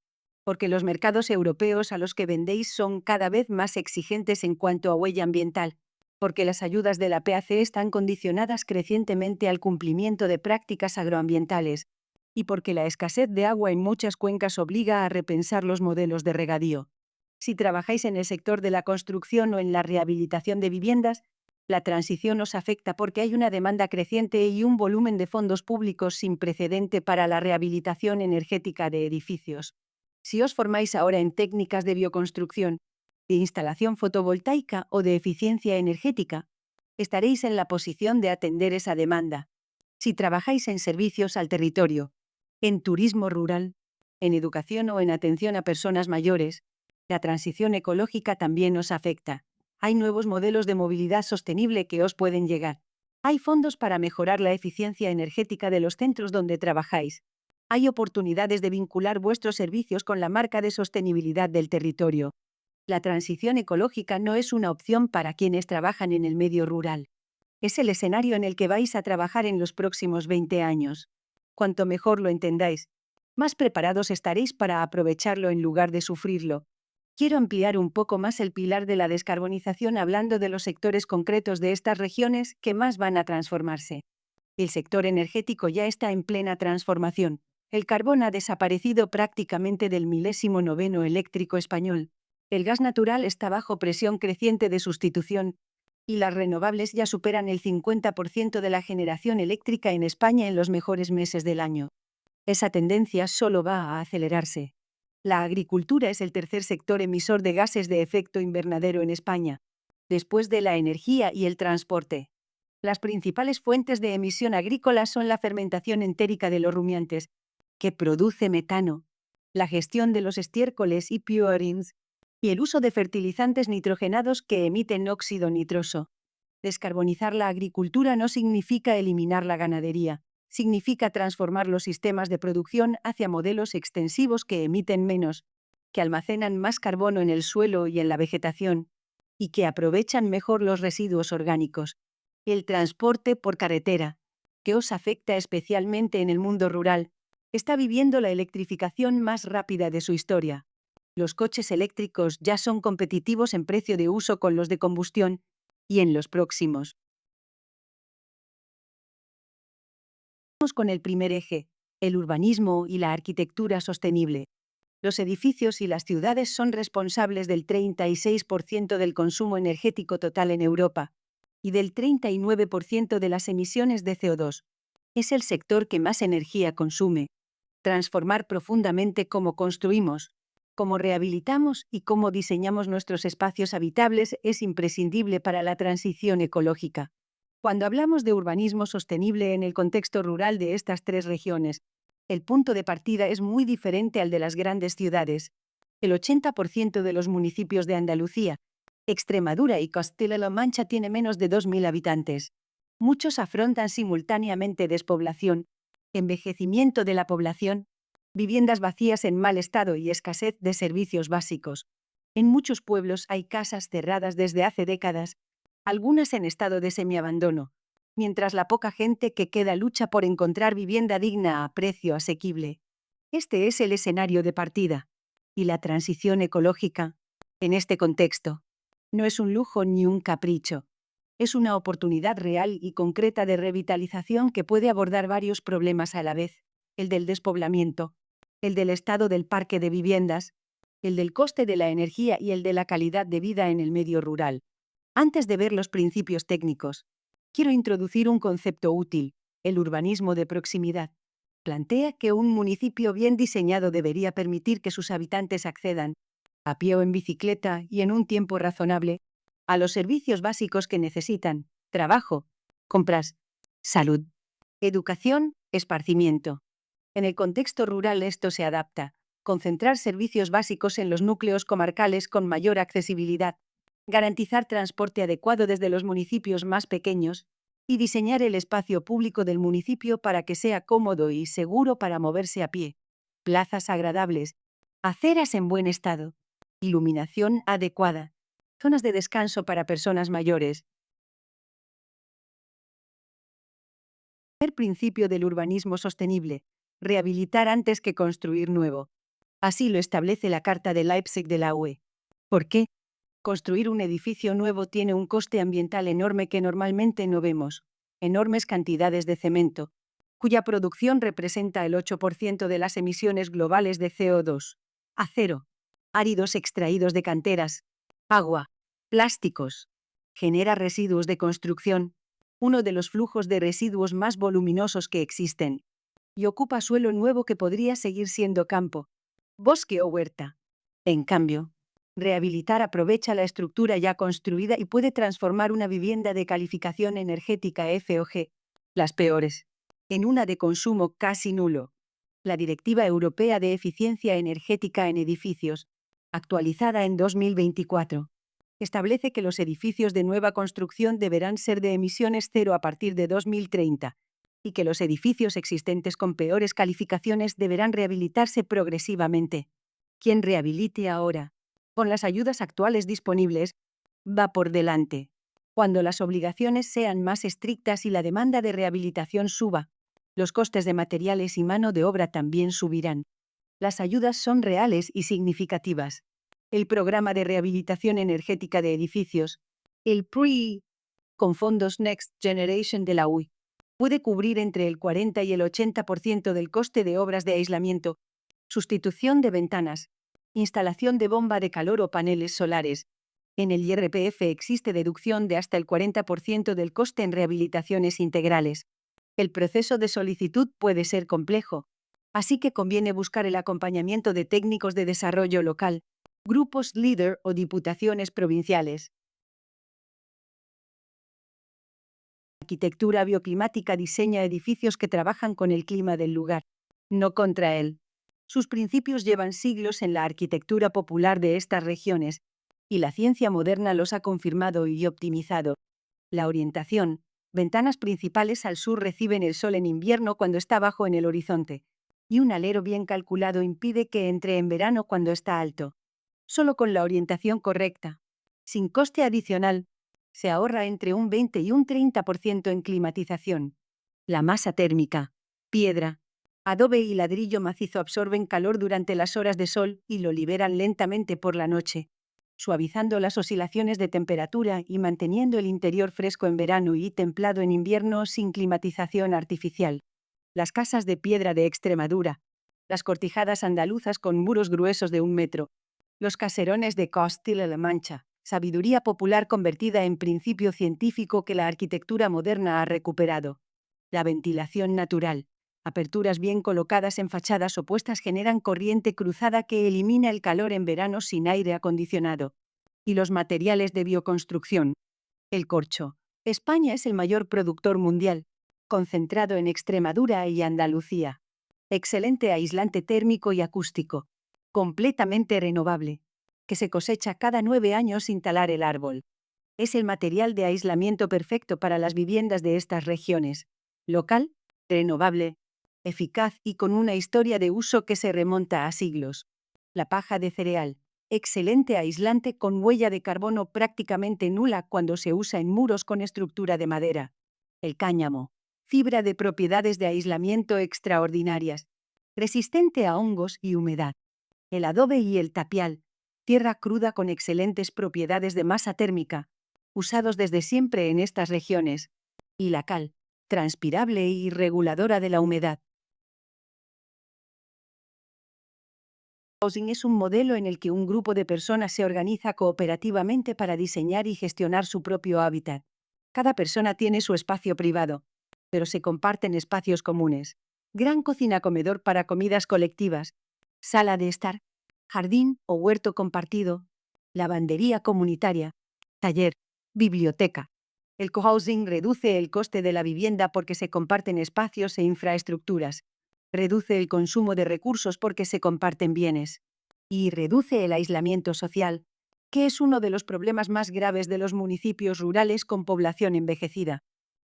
porque los mercados europeos a los que vendéis son cada vez más exigentes en cuanto a huella ambiental, porque las ayudas de la PAC están condicionadas crecientemente al cumplimiento de prácticas agroambientales, y porque la escasez de agua en muchas cuencas obliga a repensar los modelos de regadío. Si trabajáis en el sector de la construcción o en la rehabilitación de viviendas, la transición os afecta porque hay una demanda creciente y un volumen de fondos públicos sin precedente para la rehabilitación energética de edificios. Si os formáis ahora en técnicas de bioconstrucción, de instalación fotovoltaica o de eficiencia energética, estaréis en la posición de atender esa demanda. Si trabajáis en servicios al territorio, en turismo rural, en educación o en atención a personas mayores, la transición ecológica también os afecta. Hay nuevos modelos de movilidad sostenible que os pueden llegar. Hay fondos para mejorar la eficiencia energética de los centros donde trabajáis. Hay oportunidades de vincular vuestros servicios con la marca de sostenibilidad del territorio. La transición ecológica no es una opción para quienes trabajan en el medio rural. Es el escenario en el que vais a trabajar en los próximos 20 años. Cuanto mejor lo entendáis, más preparados estaréis para aprovecharlo en lugar de sufrirlo. Quiero ampliar un poco más el pilar de la descarbonización hablando de los sectores concretos de estas regiones que más van a transformarse. El sector energético ya está en plena transformación. El carbón ha desaparecido prácticamente del 19º eléctrico español. El gas natural está bajo presión creciente de sustitución, y las renovables ya superan el 50% de la generación eléctrica en España en los mejores meses del año. Esa tendencia solo va a acelerarse. La agricultura es el tercer sector emisor de gases de efecto invernadero en España, después de la energía y el transporte. Las principales fuentes de emisión agrícola son la fermentación entérica de los rumiantes, que produce metano, la gestión de los estiércoles y purines, y el uso de fertilizantes nitrogenados que emiten óxido nitroso. Descarbonizar la agricultura no significa eliminar la ganadería, significa transformar los sistemas de producción hacia modelos extensivos que emiten menos, que almacenan más carbono en el suelo y en la vegetación, y que aprovechan mejor los residuos orgánicos. El transporte por carretera, que os afecta especialmente en el mundo rural, está viviendo la electrificación más rápida de su historia. Los coches eléctricos ya son competitivos en precio de uso con los de combustión, y en los próximos. Vamos con el primer eje, el urbanismo y la arquitectura sostenible. Los edificios y las ciudades son responsables del 36% del consumo energético total en Europa y del 39% de las emisiones de CO2. Es el sector que más energía consume. Transformar profundamente cómo construimos, cómo rehabilitamos y cómo diseñamos nuestros espacios habitables es imprescindible para la transición ecológica. Cuando hablamos de urbanismo sostenible en el contexto rural de estas tres regiones, el punto de partida es muy diferente al de las grandes ciudades. El 80% de los municipios de Andalucía, Extremadura y Castilla-La Mancha tiene menos de 2.000 habitantes. Muchos afrontan simultáneamente despoblación, envejecimiento de la población, viviendas vacías en mal estado y escasez de servicios básicos. En muchos pueblos hay casas cerradas desde hace décadas, algunas en estado de semiabandono, mientras la poca gente que queda lucha por encontrar vivienda digna a precio asequible. Este es el escenario de partida. Y la transición ecológica, en este contexto, no es un lujo ni un capricho. Es una oportunidad real y concreta de revitalización que puede abordar varios problemas a la vez: el del despoblamiento, el del estado del parque de viviendas, el del coste de la energía y el de la calidad de vida en el medio rural. Antes de ver los principios técnicos, quiero introducir un concepto útil: el urbanismo de proximidad. Plantea que un municipio bien diseñado debería permitir que sus habitantes accedan, a pie o en bicicleta y en un tiempo razonable, a los servicios básicos que necesitan: trabajo, compras, salud, educación, esparcimiento. En el contexto rural esto se adapta: concentrar servicios básicos en los núcleos comarcales con mayor accesibilidad, garantizar transporte adecuado desde los municipios más pequeños, y diseñar el espacio público del municipio para que sea cómodo y seguro para moverse a pie. Plazas agradables, aceras en buen estado, iluminación adecuada, zonas de descanso para personas mayores. El principio del urbanismo sostenible: rehabilitar antes que construir nuevo. Así lo establece la Carta de Leipzig de la UE. ¿Por qué? Construir un edificio nuevo tiene un coste ambiental enorme que normalmente no vemos: enormes cantidades de cemento, cuya producción representa el 8% de las emisiones globales de CO2, acero, áridos extraídos de canteras, agua, plásticos. Genera residuos de construcción, uno de los flujos de residuos más voluminosos que existen, y ocupa suelo nuevo que podría seguir siendo campo, bosque o huerta. En cambio, rehabilitar aprovecha la estructura ya construida y puede transformar una vivienda de calificación energética F o G, las peores, en una de consumo casi nulo. La Directiva Europea de Eficiencia Energética en Edificios, actualizada en 2024, establece que los edificios de nueva construcción deberán ser de emisiones cero a partir de 2030, y que los edificios existentes con peores calificaciones deberán rehabilitarse progresivamente. Quien rehabilite ahora, con las ayudas actuales disponibles, va por delante. Cuando las obligaciones sean más estrictas y la demanda de rehabilitación suba, los costes de materiales y mano de obra también subirán. Las ayudas son reales y significativas. El programa de rehabilitación energética de edificios, el PRE, con fondos Next Generation de la UI, puede cubrir entre el 40 y el 80% del coste de obras de aislamiento, sustitución de ventanas, instalación de bomba de calor o paneles solares. En el IRPF existe deducción de hasta el 40% del coste en rehabilitaciones integrales. El proceso de solicitud puede ser complejo, así que conviene buscar el acompañamiento de técnicos de desarrollo local, grupos líder o diputaciones provinciales. Arquitectura bioclimática diseña edificios que trabajan con el clima del lugar, no contra él. Sus principios llevan siglos en la arquitectura popular de estas regiones, y la ciencia moderna los ha confirmado y optimizado. La orientación: ventanas principales al sur reciben el sol en invierno cuando está bajo en el horizonte, y un alero bien calculado impide que entre en verano cuando está alto. Solo con la orientación correcta, sin coste adicional, se ahorra entre un 20 y un 30% en climatización. La masa térmica: piedra, adobe y ladrillo macizo absorben calor durante las horas de sol y lo liberan lentamente por la noche, suavizando las oscilaciones de temperatura y manteniendo el interior fresco en verano y templado en invierno sin climatización artificial. Las casas de piedra de Extremadura, las cortijadas andaluzas con muros gruesos de 1 metro, los caserones de Castilla-La Mancha, sabiduría popular convertida en principio científico que la arquitectura moderna ha recuperado. La ventilación natural: aperturas bien colocadas en fachadas opuestas generan corriente cruzada que elimina el calor en verano sin aire acondicionado. Y los materiales de bioconstrucción. El corcho. España es el mayor productor mundial, concentrado en Extremadura y Andalucía. Excelente aislante térmico y acústico. Completamente renovable, que se cosecha cada 9 años sin talar el árbol. Es el material de aislamiento perfecto para las viviendas de estas regiones. Local, renovable, eficaz y con una historia de uso que se remonta a siglos. La paja de cereal: excelente aislante con huella de carbono prácticamente nula cuando se usa en muros con estructura de madera. El cáñamo: fibra de propiedades de aislamiento extraordinarias, resistente a hongos y humedad. El adobe y el tapial: tierra cruda con excelentes propiedades de masa térmica, usados desde siempre en estas regiones. Y la cal: transpirable y reguladora de la humedad. Housing es un modelo en el que un grupo de personas se organiza cooperativamente para diseñar y gestionar su propio hábitat. Cada persona tiene su espacio privado, pero se comparten espacios comunes. Gran cocina-comedor para comidas colectivas, sala de estar, jardín o huerto compartido, lavandería comunitaria, taller, biblioteca. El cohousing reduce el coste de la vivienda porque se comparten espacios e infraestructuras. Reduce el consumo de recursos porque se comparten bienes. Y reduce el aislamiento social, que es uno de los problemas más graves de los municipios rurales con población envejecida.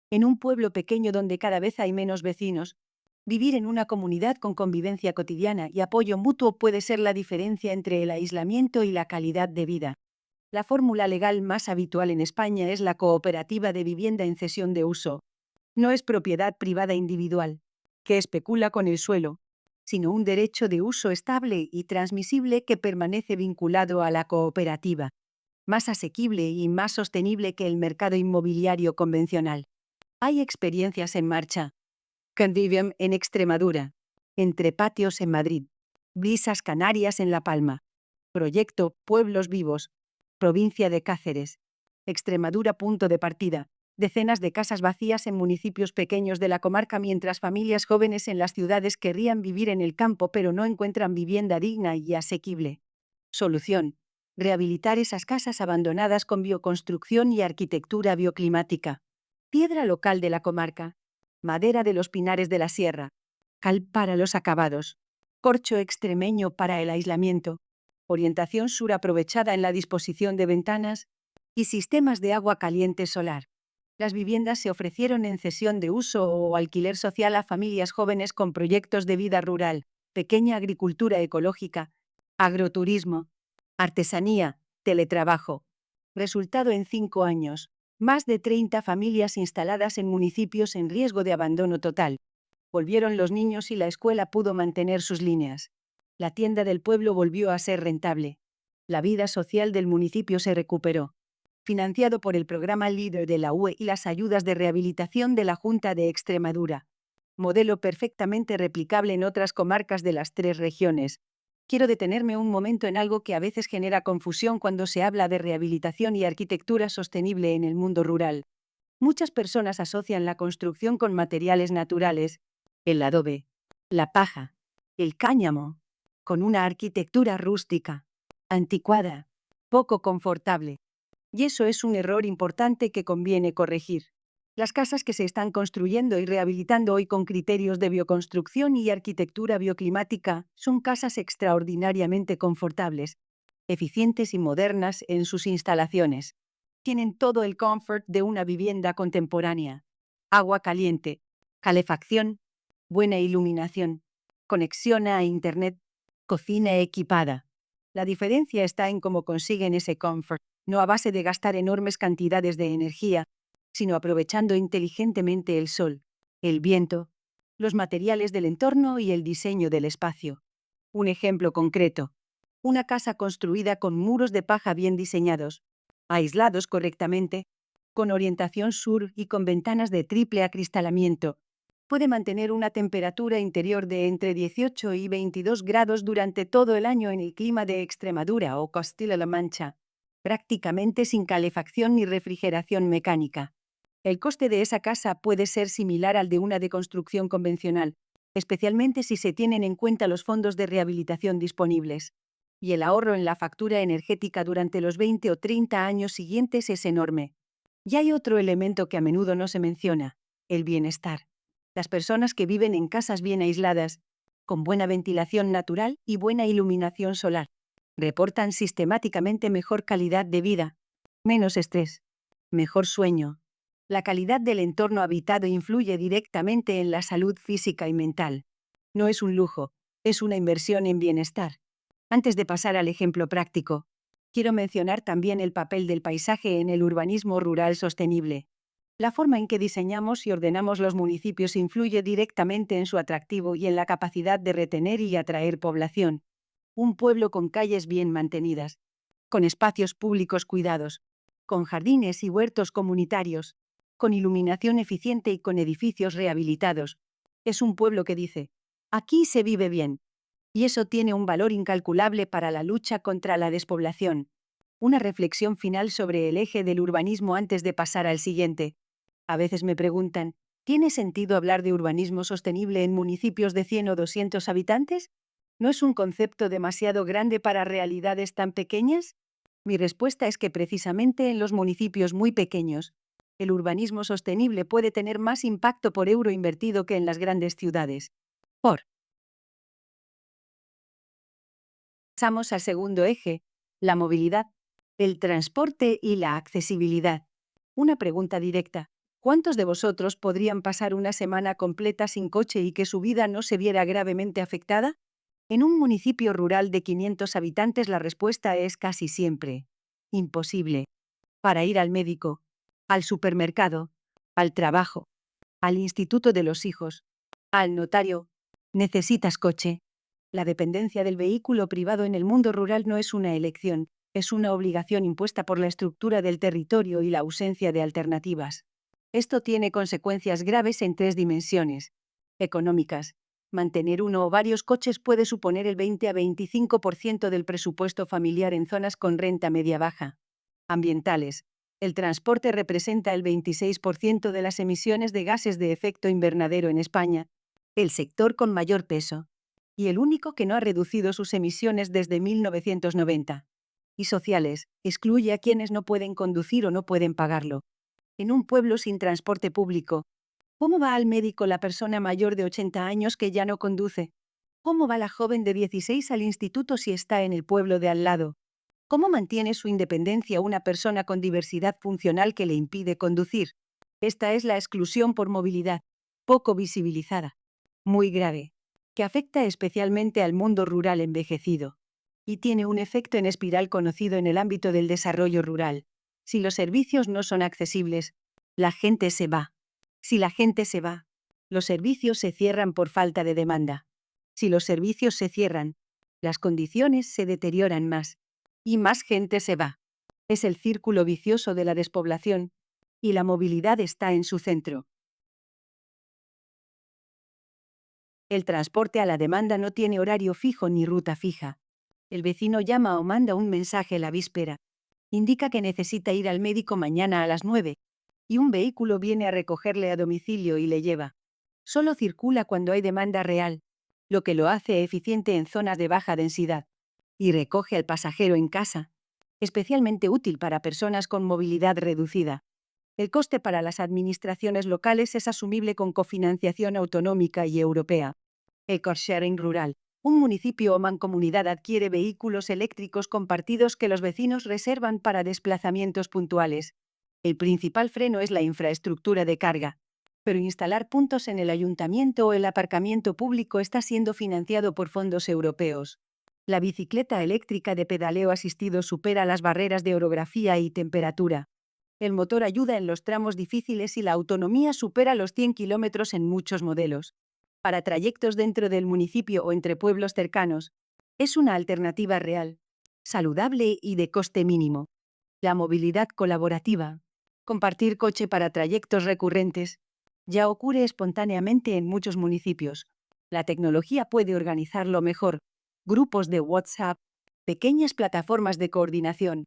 En un pueblo pequeño donde cada vez hay menos vecinos, vivir en una comunidad con convivencia cotidiana y apoyo mutuo puede ser la diferencia entre el aislamiento y la calidad de vida. La fórmula legal más habitual en España es la cooperativa de vivienda en cesión de uso. No es propiedad privada individual, que especula con el suelo, sino un derecho de uso estable y transmisible que permanece vinculado a la cooperativa, más asequible y más sostenible que el mercado inmobiliario convencional. Hay experiencias en marcha. Convivium en Extremadura, Entre Patios en Madrid, Brisas Canarias en La Palma, Proyecto Pueblos Vivos, provincia de Cáceres, Extremadura. Punto de partida: decenas de casas vacías en municipios pequeños de la comarca mientras familias jóvenes en las ciudades querrían vivir en el campo pero no encuentran vivienda digna y asequible. Solución: rehabilitar esas casas abandonadas con bioconstrucción y arquitectura bioclimática. Piedra local de la comarca, madera de los pinares de la sierra, cal para los acabados, corcho extremeño para el aislamiento, orientación sur aprovechada en la disposición de ventanas y sistemas de agua caliente solar. Las viviendas se ofrecieron en cesión de uso o alquiler social a familias jóvenes con proyectos de vida rural, pequeña agricultura ecológica, agroturismo, artesanía, teletrabajo. Resultado en 5 años: Más de 30 familias instaladas en municipios en riesgo de abandono total. Volvieron los niños y la escuela pudo mantener sus líneas. La tienda del pueblo volvió a ser rentable. La vida social del municipio se recuperó. Financiado por el programa LEADER de la UE y las ayudas de rehabilitación de la Junta de Extremadura. Modelo perfectamente replicable en otras comarcas de las 3 regiones. Quiero detenerme un momento en algo que a veces genera confusión cuando se habla de rehabilitación y arquitectura sostenible en el mundo rural. Muchas personas asocian la construcción con materiales naturales, el adobe, la paja, el cáñamo, con una arquitectura rústica, anticuada, poco confortable. Y eso es un error importante que conviene corregir. Las casas que se están construyendo y rehabilitando hoy con criterios de bioconstrucción y arquitectura bioclimática son casas extraordinariamente confortables, eficientes y modernas en sus instalaciones. Tienen todo el confort de una vivienda contemporánea. Agua caliente, calefacción, buena iluminación, conexión a Internet, cocina equipada. La diferencia está en cómo consiguen ese confort, no a base de gastar enormes cantidades de energía, sino aprovechando inteligentemente el sol, el viento, los materiales del entorno y el diseño del espacio. Un ejemplo concreto. Una casa construida con muros de paja bien diseñados, aislados correctamente, con orientación sur y con ventanas de triple acristalamiento, puede mantener una temperatura interior de entre 18 y 22 grados durante todo el año en el clima de Extremadura o Castilla-La Mancha, prácticamente sin calefacción ni refrigeración mecánica. El coste de esa casa puede ser similar al de una de construcción convencional, especialmente si se tienen en cuenta los fondos de rehabilitación disponibles. Y el ahorro en la factura energética durante los 20 o 30 años siguientes es enorme. Y hay otro elemento que a menudo no se menciona: el bienestar. Las personas que viven en casas bien aisladas, con buena ventilación natural y buena iluminación solar, reportan sistemáticamente mejor calidad de vida, menos estrés, mejor sueño. La calidad del entorno habitado influye directamente en la salud física y mental. No es un lujo, es una inversión en bienestar. Antes de pasar al ejemplo práctico, quiero mencionar también el papel del paisaje en el urbanismo rural sostenible. La forma en que diseñamos y ordenamos los municipios influye directamente en su atractivo y en la capacidad de retener y atraer población. Un pueblo con calles bien mantenidas, con espacios públicos cuidados, con jardines y huertos comunitarios, con iluminación eficiente y con edificios rehabilitados. Es un pueblo que dice: aquí se vive bien. Y eso tiene un valor incalculable para la lucha contra la despoblación. Una reflexión final sobre el eje del urbanismo antes de pasar al siguiente. A veces me preguntan, ¿tiene sentido hablar de urbanismo sostenible en municipios de 100 o 200 habitantes? ¿No es un concepto demasiado grande para realidades tan pequeñas? Mi respuesta es que precisamente en los municipios muy pequeños, el urbanismo sostenible puede tener más impacto por euro invertido que en las grandes ciudades. Pasamos al segundo eje, la movilidad, el transporte y la accesibilidad. Una pregunta directa: ¿cuántos de vosotros podrían pasar una semana completa sin coche y que su vida no se viera gravemente afectada? En un municipio rural de 500 habitantes la respuesta es casi siempre: imposible. Para ir al médico, al supermercado, al trabajo, al instituto de los hijos, al notario, necesitas coche. La dependencia del vehículo privado en el mundo rural no es una elección, es una obligación impuesta por la estructura del territorio y la ausencia de alternativas. Esto tiene consecuencias graves en 3 dimensiones. Económicas. Mantener uno o varios coches puede suponer el 20 a 25% del presupuesto familiar en zonas con renta media-baja. Ambientales. El transporte representa el 26% de las emisiones de gases de efecto invernadero en España, el sector con mayor peso, y el único que no ha reducido sus emisiones desde 1990. Y sociales, excluye a quienes no pueden conducir o no pueden pagarlo. En un pueblo sin transporte público, ¿cómo va al médico la persona mayor de 80 años que ya no conduce? ¿Cómo va la joven de 16 al instituto si está en el pueblo de al lado? ¿Cómo mantiene su independencia una persona con diversidad funcional que le impide conducir? Esta es la exclusión por movilidad, poco visibilizada, muy grave, que afecta especialmente al mundo rural envejecido. Y tiene un efecto en espiral conocido en el ámbito del desarrollo rural. Si los servicios no son accesibles, la gente se va. Si la gente se va, los servicios se cierran por falta de demanda. Si los servicios se cierran, las condiciones se deterioran más y más gente se va. Es el círculo vicioso de la despoblación y la movilidad está en su centro. El transporte a la demanda no tiene horario fijo ni ruta fija. El vecino llama o manda un mensaje la víspera. Indica que necesita ir al médico mañana a las 9, y un vehículo viene a recogerle a domicilio y le lleva. Solo circula cuando hay demanda real, lo que lo hace eficiente en zonas de baja densidad. Y recoge al pasajero en casa, especialmente útil para personas con movilidad reducida. El coste para las administraciones locales es asumible con cofinanciación autonómica y europea. Eco-sharing rural. Un municipio o mancomunidad adquiere vehículos eléctricos compartidos que los vecinos reservan para desplazamientos puntuales. El principal freno es la infraestructura de carga, pero instalar puntos en el ayuntamiento o el aparcamiento público está siendo financiado por fondos europeos. La bicicleta eléctrica de pedaleo asistido supera las barreras de orografía y temperatura. El motor ayuda en los tramos difíciles y la autonomía supera los 100 kilómetros en muchos modelos. Para trayectos dentro del municipio o entre pueblos cercanos, es una alternativa real, saludable y de coste mínimo. La movilidad colaborativa, compartir coche para trayectos recurrentes, ya ocurre espontáneamente en muchos municipios. La tecnología puede organizarlo mejor. Grupos de WhatsApp, pequeñas plataformas de coordinación.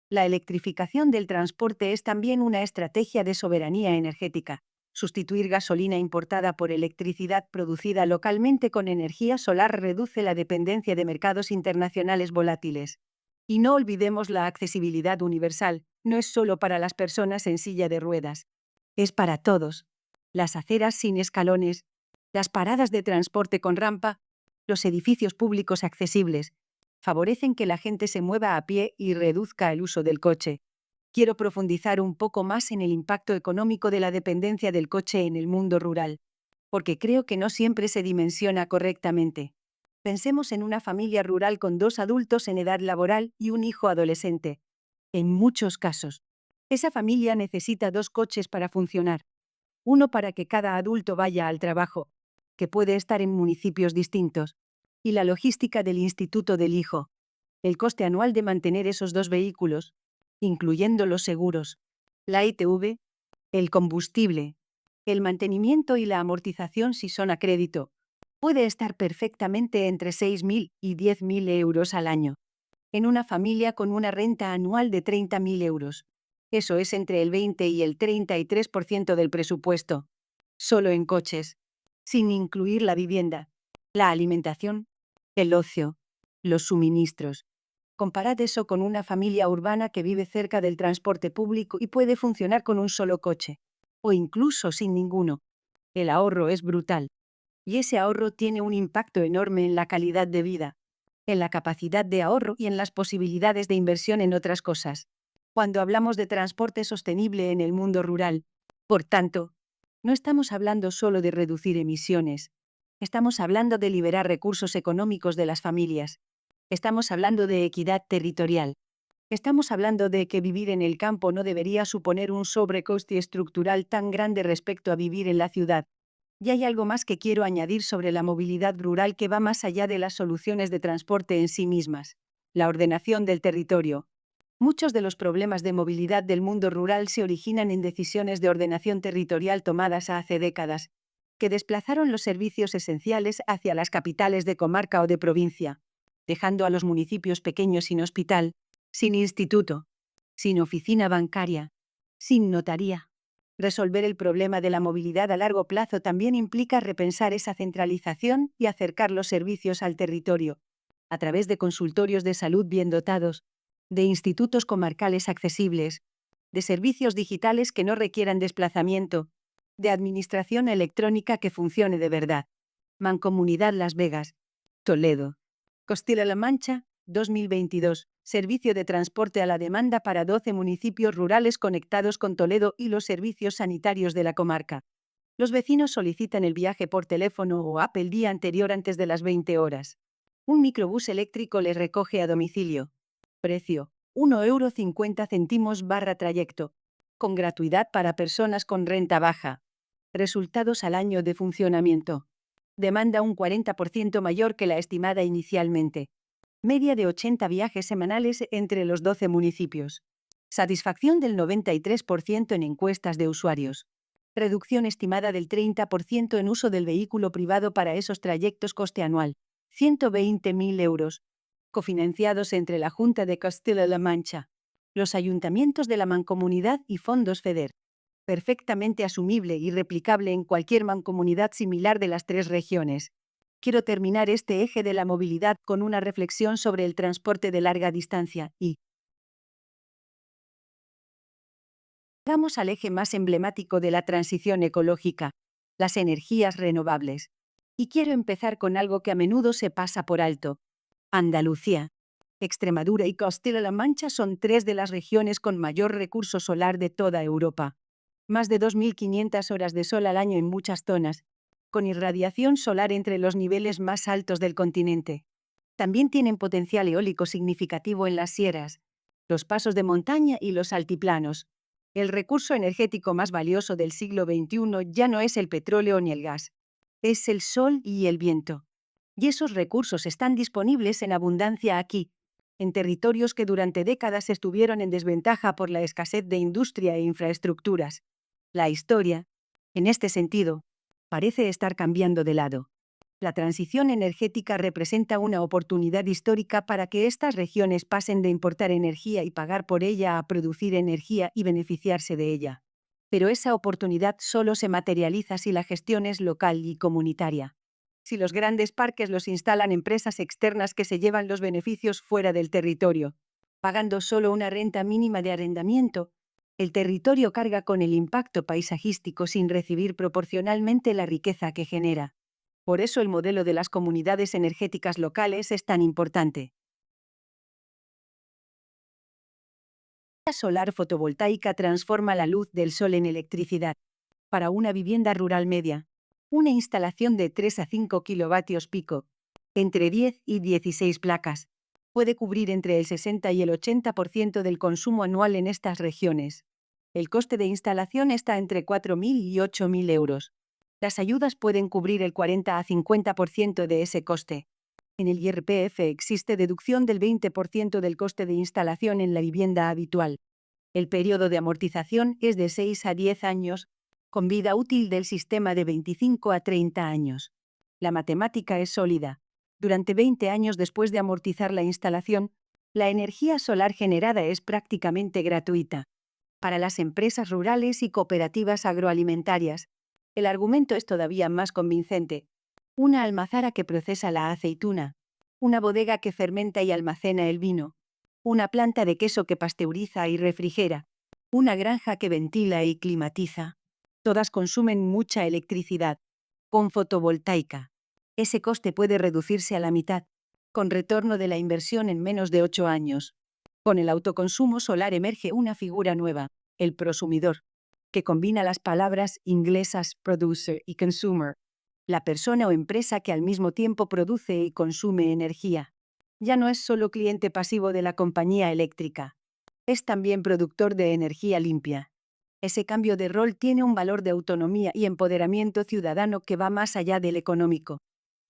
La electrificación del transporte es también una estrategia de soberanía energética. Sustituir gasolina importada por electricidad producida localmente con energía solar reduce la dependencia de mercados internacionales volátiles. Y no olvidemos la accesibilidad universal, no es solo para las personas en silla de ruedas. Es para todos. Las aceras sin escalones, las paradas de transporte con rampa, los edificios públicos accesibles, favorecen que la gente se mueva a pie y reduzca el uso del coche. Quiero profundizar un poco más en el impacto económico de la dependencia del coche en el mundo rural, porque creo que no siempre se dimensiona correctamente. Pensemos en una familia rural con 2 adultos en edad laboral y un hijo adolescente. En muchos casos, esa familia necesita 2 coches para funcionar. Uno para que cada adulto vaya al trabajo, que puede estar en municipios distintos, y la logística del instituto del hijo. El coste anual de mantener esos 2 vehículos, incluyendo los seguros, la ITV, el combustible, el mantenimiento y la amortización si son a crédito, puede estar perfectamente entre 6.000 y 10.000 euros al año. En una familia con una renta anual de 30.000 euros. Eso es entre el 20 y el 33% del presupuesto. Solo en coches, sin incluir la vivienda, la alimentación, el ocio, los suministros. Comparad eso con una familia urbana que vive cerca del transporte público y puede funcionar con un solo coche, o incluso sin ninguno. El ahorro es brutal. Y ese ahorro tiene un impacto enorme en la calidad de vida, en la capacidad de ahorro y en las posibilidades de inversión en otras cosas. Cuando hablamos de transporte sostenible en el mundo rural, por tanto, no estamos hablando solo de reducir emisiones. Estamos hablando de liberar recursos económicos de las familias. Estamos hablando de equidad territorial. Estamos hablando de que vivir en el campo no debería suponer un sobrecoste estructural tan grande respecto a vivir en la ciudad. Y hay algo más que quiero añadir sobre la movilidad rural que va más allá de las soluciones de transporte en sí mismas. La ordenación del territorio. Muchos de los problemas de movilidad del mundo rural se originan en decisiones de ordenación territorial tomadas hace décadas, que desplazaron los servicios esenciales hacia las capitales de comarca o de provincia, dejando a los municipios pequeños sin hospital, sin instituto, sin oficina bancaria, sin notaría. Resolver el problema de la movilidad a largo plazo también implica repensar esa centralización y acercar los servicios al territorio, a través de consultorios de salud bien dotados, de institutos comarcales accesibles, de servicios digitales que no requieran desplazamiento, de administración electrónica que funcione de verdad. Mancomunidad Las Vegas, Toledo. Castilla-La Mancha, 2022. Servicio de transporte a la demanda para 12 municipios rurales conectados con Toledo y los servicios sanitarios de la comarca. Los vecinos solicitan el viaje por teléfono o app el día anterior antes de las 20 horas. Un microbús eléctrico les recoge a domicilio. Precio: 1,50 € barra trayecto, con gratuidad para personas con renta baja. Resultados al año de funcionamiento. Demanda un 40% mayor que la estimada inicialmente. Media de 80 viajes semanales entre los 12 municipios. Satisfacción del 93% en encuestas de usuarios. Reducción estimada del 30% en uso del vehículo privado para esos trayectos, coste anual, 120.000 euros. Cofinanciados entre la Junta de Castilla-La Mancha, los ayuntamientos de la Mancomunidad y fondos FEDER. Perfectamente asumible y replicable en cualquier mancomunidad similar de las 3 regiones. Quiero terminar este eje de la movilidad con una reflexión sobre el transporte de larga distancia y llegamos al eje más emblemático de la transición ecológica, las energías renovables. Y quiero empezar con algo que a menudo se pasa por alto. Andalucía, Extremadura y Castilla-La Mancha son 3 de las regiones con mayor recurso solar de toda Europa. Más de 2.500 horas de sol al año en muchas zonas, con irradiación solar entre los niveles más altos del continente. También tienen potencial eólico significativo en las sierras, los pasos de montaña y los altiplanos. El recurso energético más valioso del siglo XXI ya no es el petróleo ni el gas, es el sol y el viento. Y esos recursos están disponibles en abundancia aquí, en territorios que durante décadas estuvieron en desventaja por la escasez de industria e infraestructuras. La historia, en este sentido, parece estar cambiando de lado. La transición energética representa una oportunidad histórica para que estas regiones pasen de importar energía y pagar por ella a producir energía y beneficiarse de ella. Pero esa oportunidad solo se materializa si la gestión es local y comunitaria. Si los grandes parques los instalan empresas externas que se llevan los beneficios fuera del territorio, pagando solo una renta mínima de arrendamiento, el territorio carga con el impacto paisajístico sin recibir proporcionalmente la riqueza que genera. Por eso el modelo de las comunidades energéticas locales es tan importante. La solar fotovoltaica transforma la luz del sol en electricidad. Para una vivienda rural media, una instalación de 3 a 5 kilovatios pico, entre 10 y 16 placas, puede cubrir entre el 60 y el 80% del consumo anual en estas regiones. El coste de instalación está entre 4.000 y 8.000 euros. Las ayudas pueden cubrir el 40 a 50% de ese coste. En el IRPF existe deducción del 20% del coste de instalación en la vivienda habitual. El periodo de amortización es de 6 a 10 años, con vida útil del sistema de 25 a 30 años. La matemática es sólida. Durante 20 años después de amortizar la instalación, la energía solar generada es prácticamente gratuita. Para las empresas rurales y cooperativas agroalimentarias, el argumento es todavía más convincente. Una almazara que procesa la aceituna, una bodega que fermenta y almacena el vino, una planta de queso que pasteuriza y refrigera, una granja que ventila y climatiza. Todas consumen mucha electricidad. Con fotovoltaica, ese coste puede reducirse a la mitad, con retorno de la inversión en menos de 8 años. Con el autoconsumo solar emerge una figura nueva, el prosumidor, que combina las palabras inglesas producer y consumer, la persona o empresa que al mismo tiempo produce y consume energía. Ya no es solo cliente pasivo de la compañía eléctrica, es también productor de energía limpia. Ese cambio de rol tiene un valor de autonomía y empoderamiento ciudadano que va más allá del económico.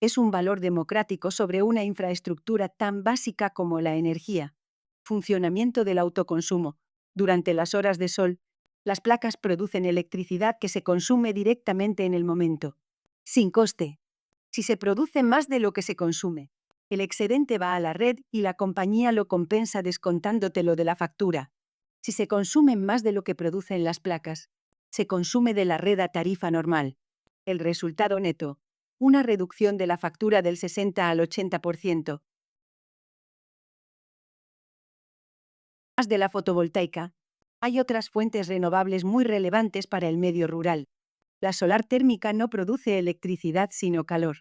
Es un valor democrático sobre una infraestructura tan básica como la energía. Funcionamiento del autoconsumo. Durante las horas de sol, las placas producen electricidad que se consume directamente en el momento, sin coste. Si se produce más de lo que se consume, el excedente va a la red y la compañía lo compensa descontándotelo de la factura. Si se consume más de lo que producen las placas, se consume de la red a tarifa normal. El resultado neto, una reducción de la factura del 60 al 80%. Más de la fotovoltaica, hay otras fuentes renovables muy relevantes para el medio rural. La solar térmica no produce electricidad sino calor.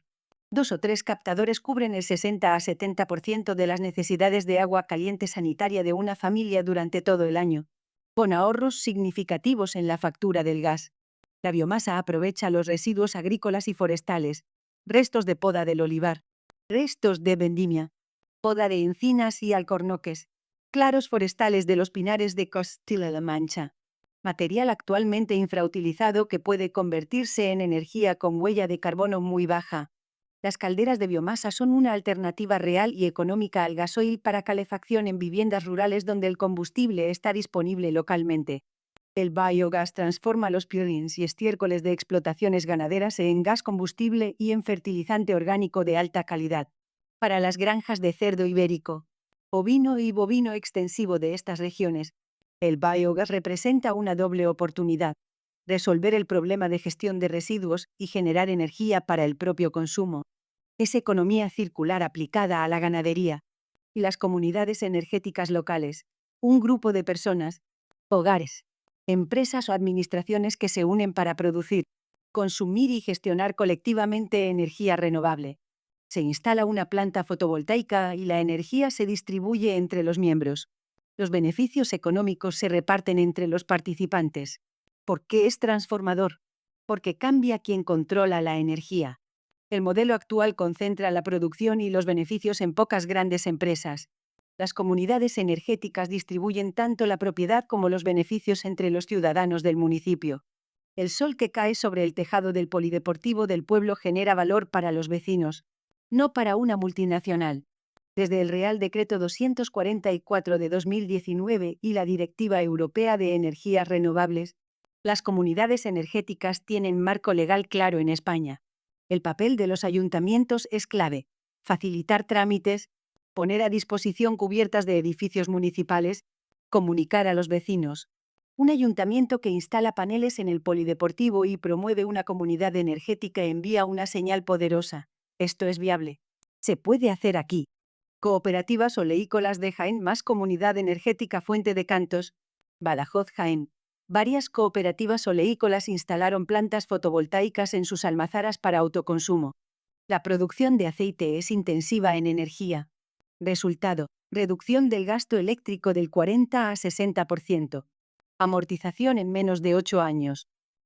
2 o 3 captadores cubren el 60 a 70% de las necesidades de agua caliente sanitaria de una familia durante todo el año, con ahorros significativos en la factura del gas. La biomasa aprovecha los residuos agrícolas y forestales, restos de poda del olivar, restos de vendimia, poda de encinas y alcornoques, Claros forestales de los pinares de Castilla-La Mancha. Material actualmente infrautilizado que puede convertirse en energía con huella de carbono muy baja. Las calderas de biomasa son una alternativa real y económica al gasoil para calefacción en viviendas rurales donde el combustible está disponible localmente. El biogás transforma los purins y estiércoles de explotaciones ganaderas en gas combustible y en fertilizante orgánico de alta calidad. Para las granjas de cerdo ibérico, ovino y bovino extensivo de estas regiones, el biogás representa una doble oportunidad: resolver el problema de gestión de residuos y generar energía para el propio consumo. Es economía circular aplicada a la ganadería. Y las comunidades energéticas locales, un grupo de personas, hogares, empresas o administraciones que se unen para producir, consumir y gestionar colectivamente energía renovable. Se instala una planta fotovoltaica y la energía se distribuye entre los miembros. Los beneficios económicos se reparten entre los participantes. ¿Por qué es transformador? Porque cambia quien controla la energía. El modelo actual concentra la producción y los beneficios en pocas grandes empresas. Las comunidades energéticas distribuyen tanto la propiedad como los beneficios entre los ciudadanos del municipio. El sol que cae sobre el tejado del polideportivo del pueblo genera valor para los vecinos, no para una multinacional. Desde el Real Decreto 244 de 2019 y la Directiva Europea de Energías Renovables, las comunidades energéticas tienen marco legal claro en España. El papel de los ayuntamientos es clave: facilitar trámites, poner a disposición cubiertas de edificios municipales, comunicar a los vecinos. Un ayuntamiento que instala paneles en el polideportivo y promueve una comunidad energética envía una señal poderosa: esto es viable. Se puede hacer aquí. Cooperativas oleícolas de Jaén más Comunidad Energética Fuente de Cantos, Badajoz, Jaén. Varias cooperativas oleícolas instalaron plantas fotovoltaicas en sus almazaras para autoconsumo. La producción de aceite es intensiva en energía. Resultado: reducción del gasto eléctrico del 40 a 60%. Amortización en menos de 8 años.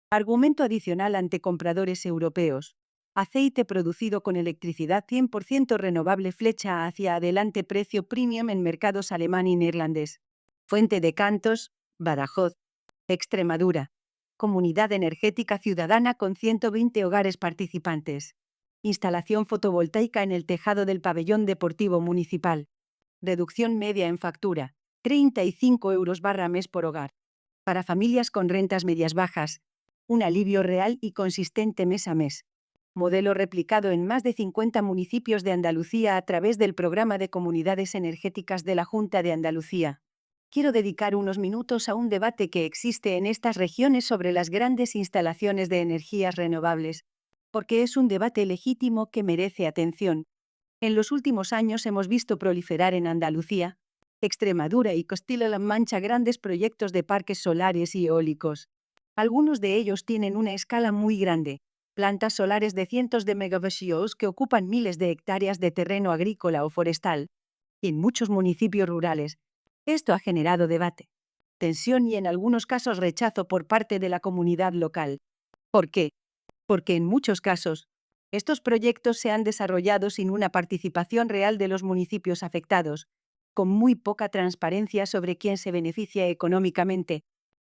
Argumento adicional ante compradores europeos: aceite producido con electricidad 100% renovable flecha hacia adelante, precio premium en mercados alemán y neerlandés. Fuente de Cantos, Badajoz, Extremadura. Comunidad energética ciudadana con 120 hogares participantes. Instalación fotovoltaica en el tejado del pabellón deportivo municipal. Reducción media en factura: 35 euros/mes por hogar. Para familias con rentas medias bajas, un alivio real y consistente mes a mes. Modelo replicado en más de 50 municipios de Andalucía a través del Programa de Comunidades Energéticas de la Junta de Andalucía. Quiero dedicar unos minutos a un debate que existe en estas regiones sobre las grandes instalaciones de energías renovables, porque es un debate legítimo que merece atención. En los últimos años hemos visto proliferar en Andalucía, Extremadura y Castilla-La Mancha grandes proyectos de parques solares y eólicos. Algunos de ellos tienen una escala muy grande: plantas solares de cientos de megavatios que ocupan miles de hectáreas de terreno agrícola o forestal. Y en muchos municipios rurales, esto ha generado debate, tensión y en algunos casos rechazo por parte de la comunidad local. ¿Por qué? Porque en muchos casos, estos proyectos se han desarrollado sin una participación real de los municipios afectados, con muy poca transparencia sobre quién se beneficia económicamente,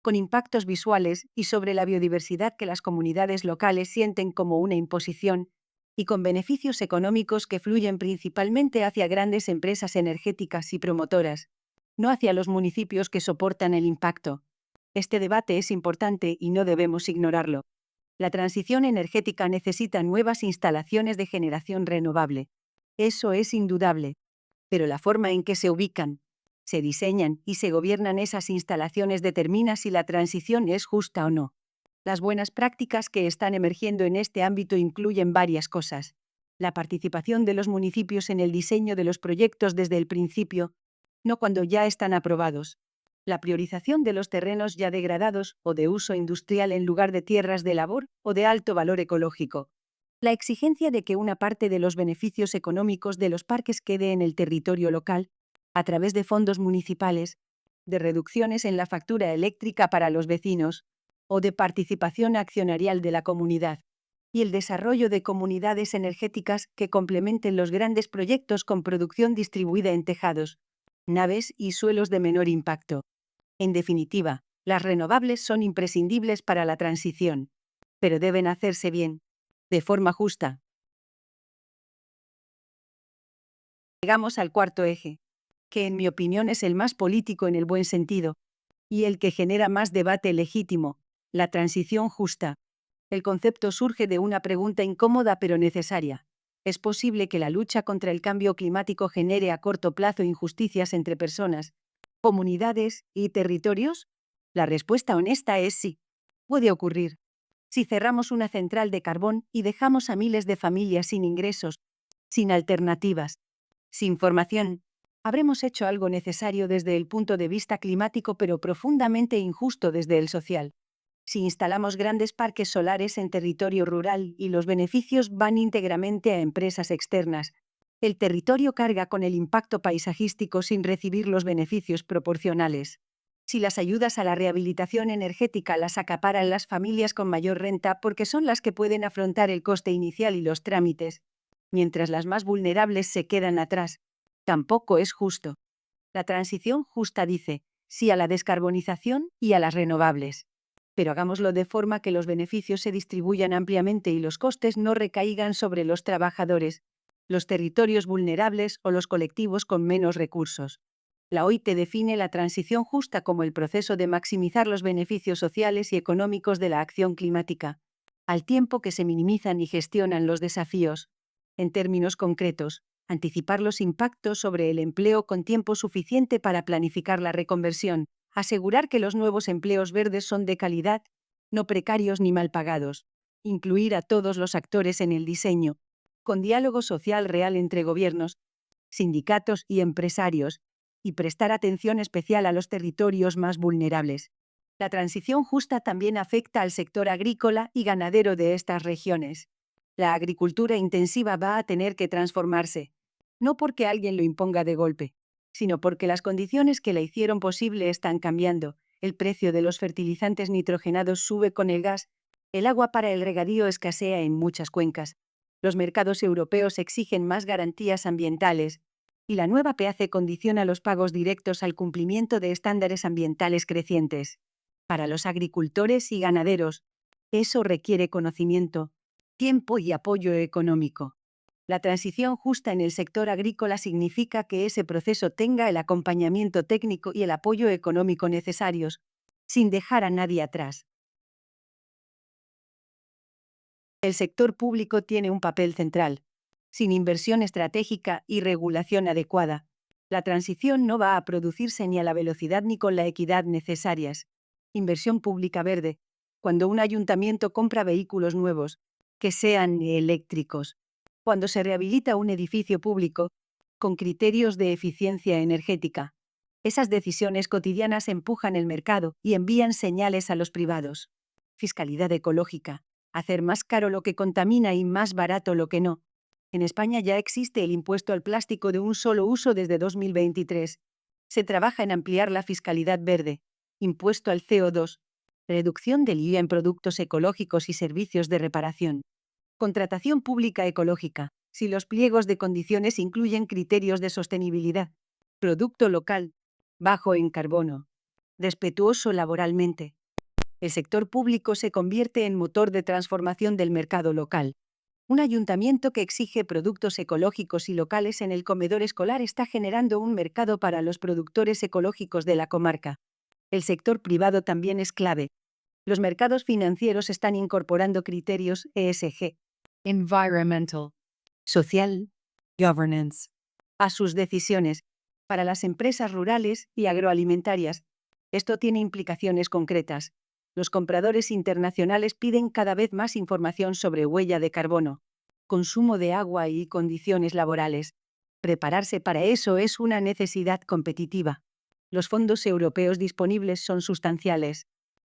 con impactos visuales y sobre la biodiversidad que las comunidades locales sienten como una imposición, y con beneficios económicos que fluyen principalmente hacia grandes empresas energéticas y promotoras, no hacia los municipios que soportan el impacto. Este debate es importante y no debemos ignorarlo. La transición energética necesita nuevas instalaciones de generación renovable. Eso es indudable. Pero la forma en que se ubican, se diseñan y se gobiernan esas instalaciones determina si la transición es justa o no. Las buenas prácticas que están emergiendo en este ámbito incluyen varias cosas: la participación de los municipios en el diseño de los proyectos desde el principio, no cuando ya están aprobados; la priorización de los terrenos ya degradados o de uso industrial en lugar de tierras de labor o de alto valor ecológico; la exigencia de que una parte de los beneficios económicos de los parques quede en el territorio local, a través de fondos municipales, de reducciones en la factura eléctrica para los vecinos, o de participación accionarial de la comunidad; y el desarrollo de comunidades energéticas que complementen los grandes proyectos con producción distribuida en tejados. naves y suelos de menor impacto. En definitiva, las renovables son imprescindibles para la transición, pero deben hacerse bien, de forma justa. Llegamos al cuarto eje, que en mi opinión es el más político en el buen sentido, y el que genera más debate legítimo: la transición justa. El concepto surge de una pregunta incómoda pero necesaria. ¿Es posible que la lucha contra el cambio climático genere a corto plazo injusticias entre personas, comunidades y territorios? La respuesta honesta es sí. Puede ocurrir. Si cerramos una central de carbón y dejamos a miles de familias sin ingresos, sin alternativas, sin formación, habremos hecho algo necesario desde el punto de vista climático pero profundamente injusto desde el social. Si instalamos grandes parques solares en territorio rural y los beneficios van íntegramente a empresas externas, el territorio carga con el impacto paisajístico sin recibir los beneficios proporcionales. Si las ayudas a la rehabilitación energética las acaparan las familias con mayor renta porque son las que pueden afrontar el coste inicial y los trámites, mientras las más vulnerables se quedan atrás, tampoco es justo. La transición justa dice sí a la descarbonización y a las renovables. Pero hagámoslo de forma que los beneficios se distribuyan ampliamente y los costes no recaigan sobre los trabajadores, los territorios vulnerables o los colectivos con menos recursos. La OIT define la transición justa como el proceso de maximizar los beneficios sociales y económicos de la acción climática, al tiempo que se minimizan y gestionan los desafíos. En términos concretos, anticipar los impactos sobre el empleo con tiempo suficiente para planificar la reconversión, asegurar que los nuevos empleos verdes son de calidad, no precarios ni mal pagados, incluir a todos los actores en el diseño, con diálogo social real entre gobiernos, sindicatos y empresarios, y prestar atención especial a los territorios más vulnerables. La transición justa también afecta al sector agrícola y ganadero de estas regiones. La agricultura intensiva va a tener que transformarse, no porque alguien lo imponga de golpe, sino porque las condiciones que la hicieron posible están cambiando. El precio de los fertilizantes nitrogenados sube con el gas, el agua para el regadío escasea en muchas cuencas, los mercados europeos exigen más garantías ambientales, y la nueva PAC condiciona los pagos directos al cumplimiento de estándares ambientales crecientes. Para los agricultores y ganaderos, eso requiere conocimiento, tiempo y apoyo económico. La transición justa en el sector agrícola significa que ese proceso tenga el acompañamiento técnico y el apoyo económico necesarios, sin dejar a nadie atrás. El sector público tiene un papel central. Sin inversión estratégica y regulación adecuada, la transición no va a producirse ni a la velocidad ni con la equidad necesarias. Inversión pública verde. Cuando un ayuntamiento compra vehículos nuevos, que sean eléctricos. Cuando se rehabilita un edificio público, con criterios de eficiencia energética. Esas decisiones cotidianas empujan el mercado y envían señales a los privados. Fiscalidad ecológica. Hacer más caro lo que contamina y más barato lo que no. En España ya existe el impuesto al plástico de un solo uso desde 2023. Se trabaja en ampliar la fiscalidad verde, impuesto al CO2, reducción del IVA en productos ecológicos y servicios de reparación. Contratación pública ecológica, si los pliegos de condiciones incluyen criterios de sostenibilidad. Producto local, bajo en carbono, respetuoso laboralmente. El sector público se convierte en motor de transformación del mercado local. Un ayuntamiento que exige productos ecológicos y locales en el comedor escolar está generando un mercado para los productores ecológicos de la comarca. El sector privado también es clave. Los mercados financieros están incorporando criterios ESG, Environmental, Social, Governance, a sus decisiones. Para las empresas rurales y agroalimentarias, esto tiene implicaciones concretas. Los compradores internacionales piden cada vez más información sobre huella de carbono, consumo de agua y condiciones laborales. Prepararse para eso es una necesidad competitiva. Los fondos europeos disponibles son sustanciales.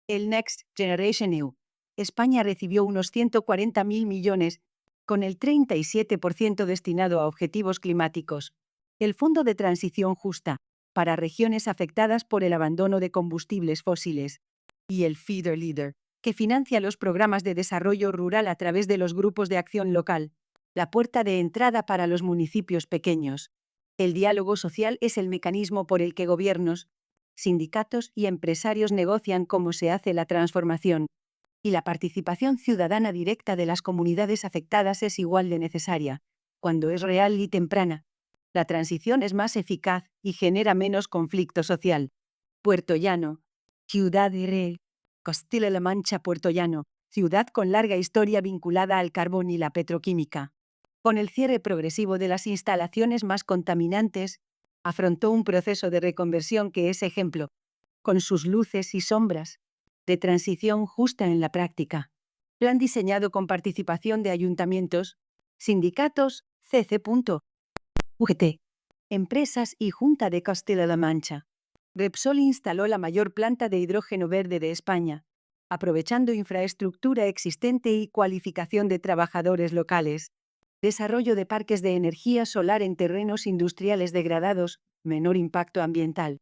El Next Generation EU. España recibió unos 140.000 millones, con el 37% destinado a objetivos climáticos. El Fondo de Transición Justa, para regiones afectadas por el abandono de combustibles fósiles. Y el Feeder Leader, que financia los programas de desarrollo rural a través de los grupos de acción local, la puerta de entrada para los municipios pequeños. El diálogo social es el mecanismo por el que gobiernos, sindicatos y empresarios negocian cómo se hace la transformación, y la participación ciudadana directa de las comunidades afectadas es igual de necesaria, cuando es real y temprana. La transición es más eficaz y genera menos conflicto social. Puerto Llano, Ciudad Real, Castilla-La Mancha. Puerto Llano, ciudad con larga historia vinculada al carbón y la petroquímica. Con el cierre progresivo de las instalaciones más contaminantes, afrontó un proceso de reconversión que es ejemplo, con sus luces y sombras, de transición justa en la práctica. Plan diseñado con participación de ayuntamientos, sindicatos, UGT, empresas y Junta de Castilla-La Mancha. Repsol instaló la mayor planta de hidrógeno verde de España, aprovechando infraestructura existente y cualificación de trabajadores locales. Desarrollo de parques de energía solar en terrenos industriales degradados, menor impacto ambiental.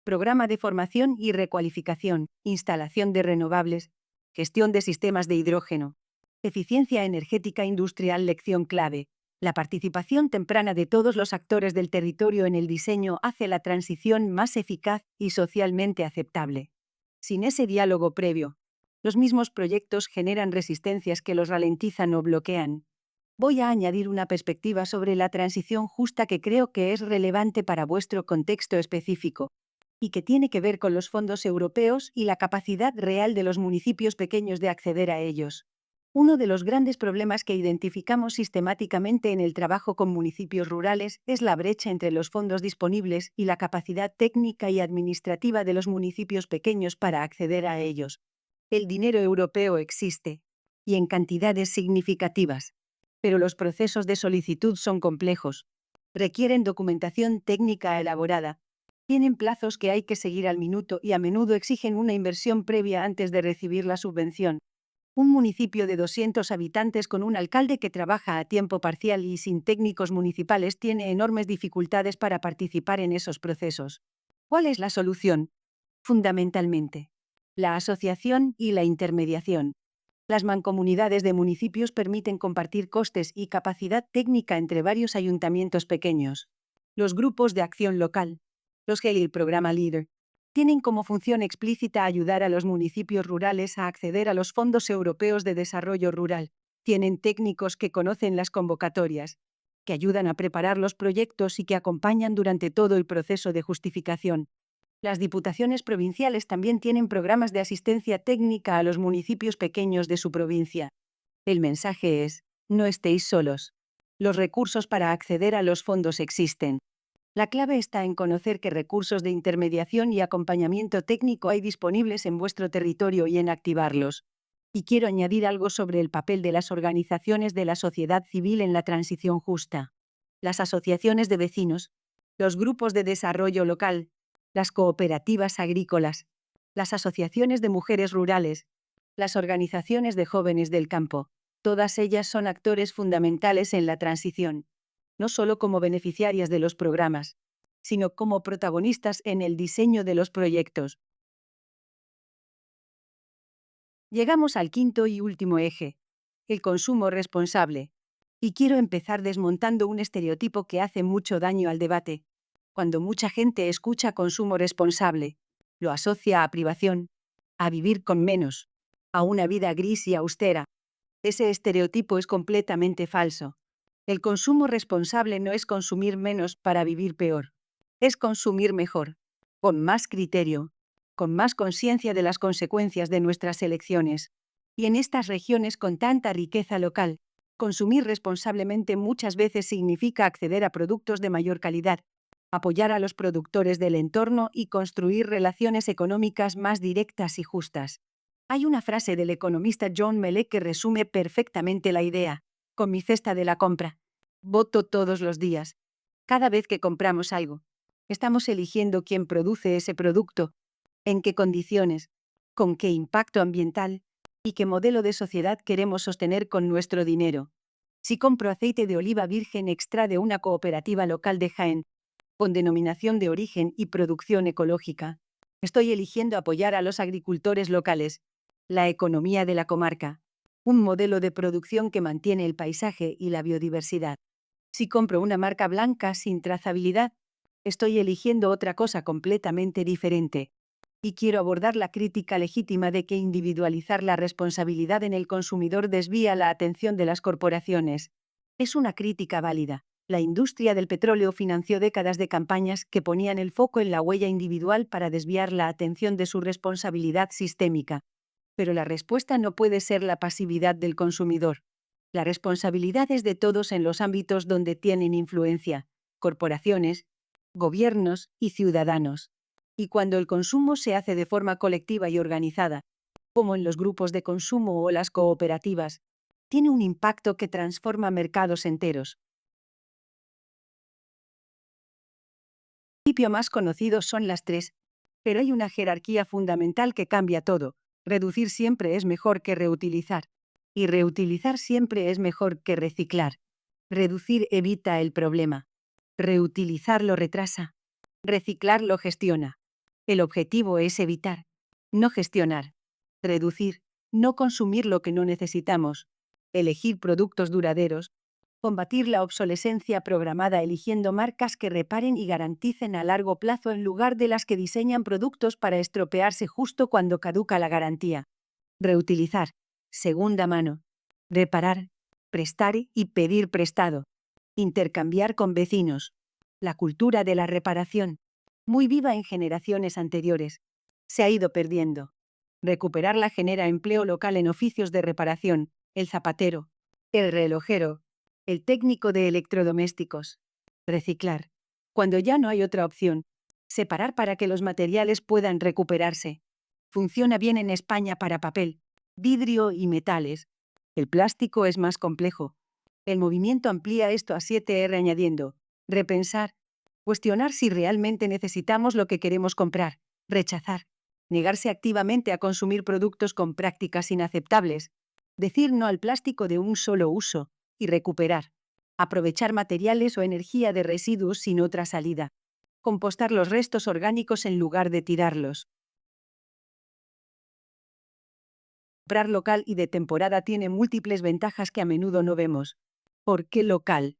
Programa de formación y recualificación, instalación de renovables, gestión de sistemas de hidrógeno. Eficiencia energética industrial. Lección clave. La participación temprana de todos los actores del territorio en el diseño hace la transición más eficaz y socialmente aceptable. Sin ese diálogo previo, los mismos proyectos generan resistencias que los ralentizan o bloquean. Voy a añadir una perspectiva sobre la transición justa que creo que es relevante para vuestro contexto específico, y que tiene que ver con los fondos europeos y la capacidad real de los municipios pequeños de acceder a ellos. Uno de los grandes problemas que identificamos sistemáticamente en el trabajo con municipios rurales es la brecha entre los fondos disponibles y la capacidad técnica y administrativa de los municipios pequeños para acceder a ellos. El dinero europeo existe, y en cantidades significativas, pero los procesos de solicitud son complejos, requieren documentación técnica elaborada, tienen plazos que hay que seguir al minuto y a menudo exigen una inversión previa antes de recibir la subvención. Un municipio de 200 habitantes con un alcalde que trabaja a tiempo parcial y sin técnicos municipales tiene enormes dificultades para participar en esos procesos. ¿Cuál es la solución? Fundamentalmente, la asociación y la intermediación. Las mancomunidades de municipios permiten compartir costes y capacidad técnica entre varios ayuntamientos pequeños. Los grupos de acción local, los que el programa LEADER, tienen como función explícita ayudar a los municipios rurales a acceder a los fondos europeos de desarrollo rural. Tienen técnicos que conocen las convocatorias, que ayudan a preparar los proyectos y que acompañan durante todo el proceso de justificación. Las diputaciones provinciales también tienen programas de asistencia técnica a los municipios pequeños de su provincia. El mensaje es: no estéis solos. Los recursos para acceder a los fondos existen. La clave está en conocer qué recursos de intermediación y acompañamiento técnico hay disponibles en vuestro territorio y en activarlos. Y quiero añadir algo sobre el papel de las organizaciones de la sociedad civil en la transición justa. Las asociaciones de vecinos, los grupos de desarrollo local, las cooperativas agrícolas, las asociaciones de mujeres rurales, las organizaciones de jóvenes del campo, todas ellas son actores fundamentales en la transición, no solo como beneficiarias de los programas, sino como protagonistas en el diseño de los proyectos. Llegamos al quinto y último eje, el consumo responsable. Y quiero empezar desmontando un estereotipo que hace mucho daño al debate. Cuando mucha gente escucha consumo responsable, lo asocia a privación, a vivir con menos, a una vida gris y austera. Ese estereotipo es completamente falso. El consumo responsable no es consumir menos para vivir peor. Es consumir mejor, con más criterio, con más conciencia de las consecuencias de nuestras elecciones. Y en estas regiones con tanta riqueza local, consumir responsablemente muchas veces significa acceder a productos de mayor calidad, apoyar a los productores del entorno y construir relaciones económicas más directas y justas. Hay una frase del economista John Mellett que resume perfectamente la idea. Con mi cesta de la compra, voto todos los días. Cada vez que compramos algo, estamos eligiendo quién produce ese producto, en qué condiciones, con qué impacto ambiental y qué modelo de sociedad queremos sostener con nuestro dinero. Si compro aceite de oliva virgen extra de una cooperativa local de Jaén, con denominación de origen y producción ecológica, estoy eligiendo apoyar a los agricultores locales, la economía de la comarca, un modelo de producción que mantiene el paisaje y la biodiversidad. Si compro una marca blanca sin trazabilidad, estoy eligiendo otra cosa completamente diferente. Y quiero abordar la crítica legítima de que individualizar la responsabilidad en el consumidor desvía la atención de las corporaciones. Es una crítica válida. La industria del petróleo financió décadas de campañas que ponían el foco en la huella individual para desviar la atención de su responsabilidad sistémica. Pero la respuesta no puede ser la pasividad del consumidor. La responsabilidad es de todos en los ámbitos donde tienen influencia: corporaciones, gobiernos y ciudadanos. Y cuando el consumo se hace de forma colectiva y organizada, como en los grupos de consumo o las cooperativas, tiene un impacto que transforma mercados enteros. El principio más conocido son las tres, pero hay una jerarquía fundamental que cambia todo. Reducir siempre es mejor que reutilizar. Y reutilizar siempre es mejor que reciclar. Reducir evita el problema. Reutilizar lo retrasa. Reciclar lo gestiona. El objetivo es evitar, no gestionar. Reducir, no consumir lo que no necesitamos. Elegir productos duraderos. Combatir la obsolescencia programada eligiendo marcas que reparen y garanticen a largo plazo en lugar de las que diseñan productos para estropearse justo cuando caduca la garantía. Reutilizar. Segunda mano. Reparar. Prestar y pedir prestado. Intercambiar con vecinos. La cultura de la reparación, muy viva en generaciones anteriores, se ha ido perdiendo. Recuperarla genera empleo local en oficios de reparación: el zapatero, el relojero, el técnico de electrodomésticos. Reciclar. Cuando ya no hay otra opción, separar para que los materiales puedan recuperarse. Funciona bien en España para papel, vidrio y metales. El plástico es más complejo. El movimiento amplía esto a 7R añadiendo: repensar, cuestionar si realmente necesitamos lo que queremos comprar, rechazar, negarse activamente a consumir productos con prácticas inaceptables, decir no al plástico de un solo uso y recuperar, aprovechar materiales o energía de residuos sin otra salida, compostar los restos orgánicos en lugar de tirarlos. Comprar local y de temporada tiene múltiples ventajas que a menudo no vemos. ¿Por qué local?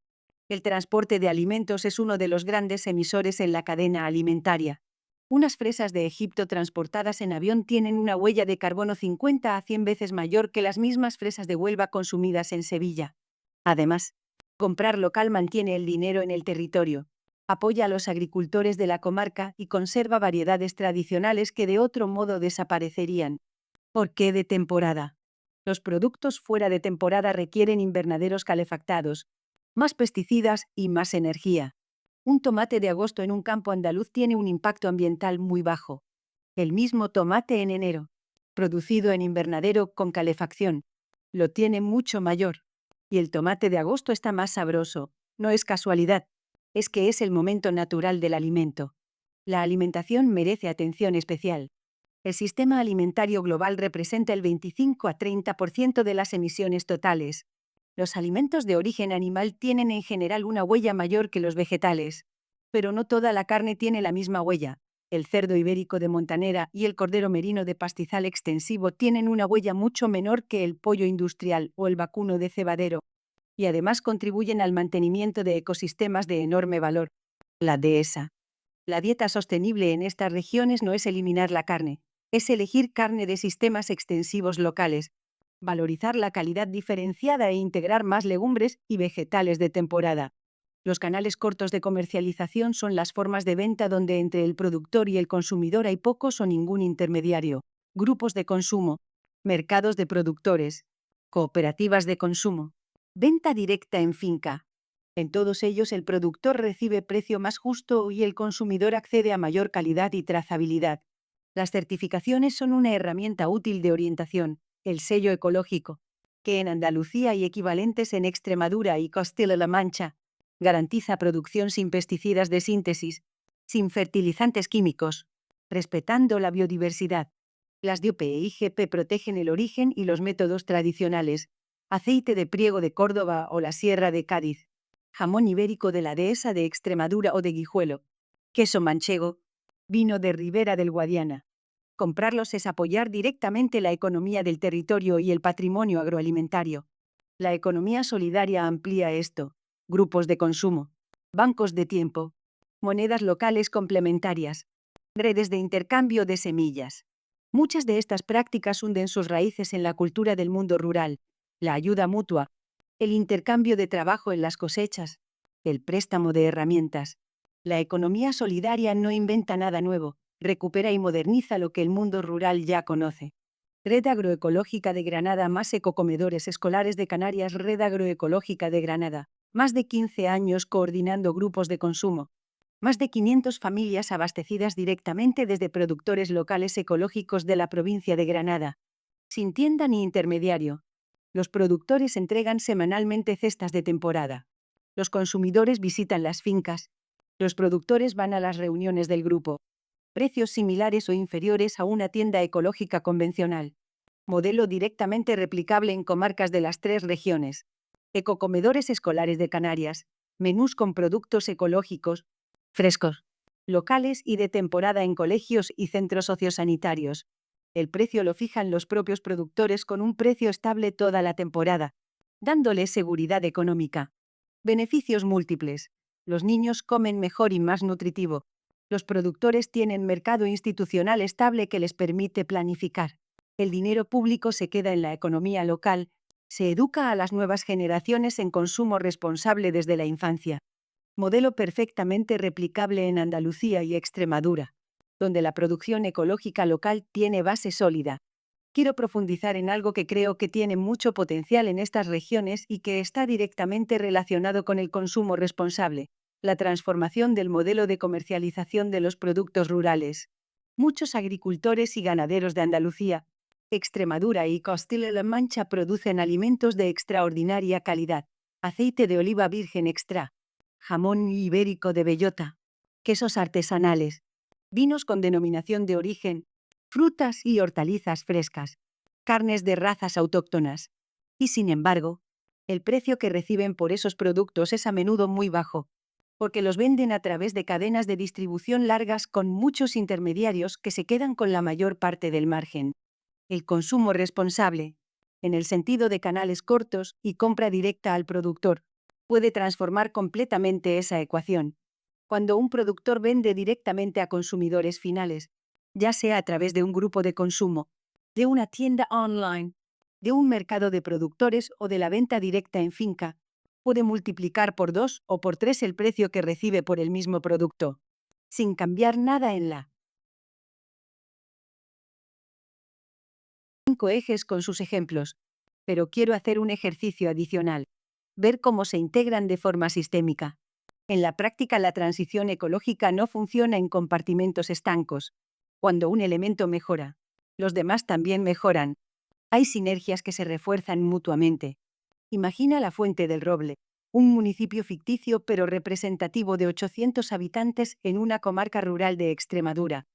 El transporte de alimentos es uno de los grandes emisores en la cadena alimentaria. Unas fresas de Egipto transportadas en avión tienen una huella de carbono 50 a 100 veces mayor que las mismas fresas de Huelva consumidas en Sevilla. Además, comprar local mantiene el dinero en el territorio, apoya a los agricultores de la comarca y conserva variedades tradicionales que de otro modo desaparecerían. ¿Por qué de temporada? Los productos fuera de temporada requieren invernaderos calefactados, más pesticidas y más energía. Un tomate de agosto en un campo andaluz tiene un impacto ambiental muy bajo. El mismo tomate en enero, producido en invernadero con calefacción, lo tiene mucho mayor. Y el tomate de agosto está más sabroso. No es casualidad, es que es el momento natural del alimento. La alimentación merece atención especial. El sistema alimentario global representa el 25 a 30% de las emisiones totales. Los alimentos de origen animal tienen en general una huella mayor que los vegetales. Pero no toda la carne tiene la misma huella. El cerdo ibérico de montanera y el cordero merino de pastizal extensivo tienen una huella mucho menor que el pollo industrial o el vacuno de cebadero. Y además contribuyen al mantenimiento de ecosistemas de enorme valor. La dehesa. La dieta sostenible en estas regiones no es eliminar la carne, es elegir carne de sistemas extensivos locales, valorizar la calidad diferenciada e integrar más legumbres y vegetales de temporada. Los canales cortos de comercialización son las formas de venta donde entre el productor y el consumidor hay pocos o ningún intermediario. Grupos de consumo, mercados de productores, cooperativas de consumo, venta directa en finca. En todos ellos el productor recibe precio más justo y el consumidor accede a mayor calidad y trazabilidad. Las certificaciones son una herramienta útil de orientación. El sello ecológico, que en Andalucía y equivalentes en Extremadura y Castilla-La Mancha, garantiza producción sin pesticidas de síntesis, sin fertilizantes químicos, respetando la biodiversidad. Las DOP e IGP protegen el origen y los métodos tradicionales. Aceite de Priego de Córdoba o la Sierra de Cádiz. Jamón ibérico de la Dehesa de Extremadura o de Guijuelo. Queso manchego. Vino de Ribera del Guadiana. Comprarlos es apoyar directamente la economía del territorio y el patrimonio agroalimentario. La economía solidaria amplía esto. grupos de consumo, bancos de tiempo, monedas locales complementarias, redes de intercambio de semillas. Muchas de estas prácticas hunden sus raíces en la cultura del mundo rural, la ayuda mutua, el intercambio de trabajo en las cosechas, el préstamo de herramientas. La economía solidaria no inventa nada nuevo, recupera y moderniza lo que el mundo rural ya conoce. Red Agroecológica de Granada, más ecocomedores escolares de Canarias. Red Agroecológica de Granada, más de 15 años coordinando grupos de consumo. Más de 500 familias abastecidas directamente desde productores locales ecológicos de la provincia de Granada. Sin tienda ni intermediario. Los productores entregan semanalmente cestas de temporada. Los consumidores visitan las fincas. Los productores van a las reuniones del grupo. Precios similares o inferiores a una tienda ecológica convencional. Modelo directamente replicable en comarcas de las 3 regiones. Ecocomedores escolares de Canarias. Menús con productos ecológicos, frescos, locales y de temporada en colegios y centros sociosanitarios. El precio lo fijan los propios productores con un precio estable toda la temporada, dándoles seguridad económica. Beneficios múltiples. Los niños comen mejor y más nutritivo. Los productores tienen mercado institucional estable que les permite planificar. El dinero público se queda en la economía local. Se educa a las nuevas generaciones en consumo responsable desde la infancia. Modelo perfectamente replicable en Andalucía y Extremadura, donde la producción ecológica local tiene base sólida. Quiero profundizar en algo que creo que tiene mucho potencial en estas regiones y que está directamente relacionado con el consumo responsable: la transformación del modelo de comercialización de los productos rurales. Muchos agricultores y ganaderos de Andalucía, Extremadura y Castilla-La Mancha producen alimentos de extraordinaria calidad: aceite de oliva virgen extra, jamón ibérico de bellota, quesos artesanales, vinos con denominación de origen, frutas y hortalizas frescas, carnes de razas autóctonas. Y sin embargo, el precio que reciben por esos productos es a menudo muy bajo, porque los venden a través de cadenas de distribución largas con muchos intermediarios que se quedan con la mayor parte del margen. El consumo responsable, en el sentido de canales cortos y compra directa al productor, puede transformar completamente esa ecuación. Cuando un productor vende directamente a consumidores finales, ya sea a través de un grupo de consumo, de una tienda online, de un mercado de productores o de la venta directa en finca, puede multiplicar por 2 o por 3 el precio que recibe por el mismo producto, sin cambiar nada en la 5 ejes con sus ejemplos. Pero quiero hacer un ejercicio adicional: ver cómo se integran de forma sistémica. En la práctica, la transición ecológica no funciona en compartimentos estancos. Cuando un elemento mejora, los demás también mejoran. Hay sinergias que se refuerzan mutuamente. Imagina la Fuente del Roble, un municipio ficticio pero representativo de 800 habitantes en una comarca rural de Extremadura.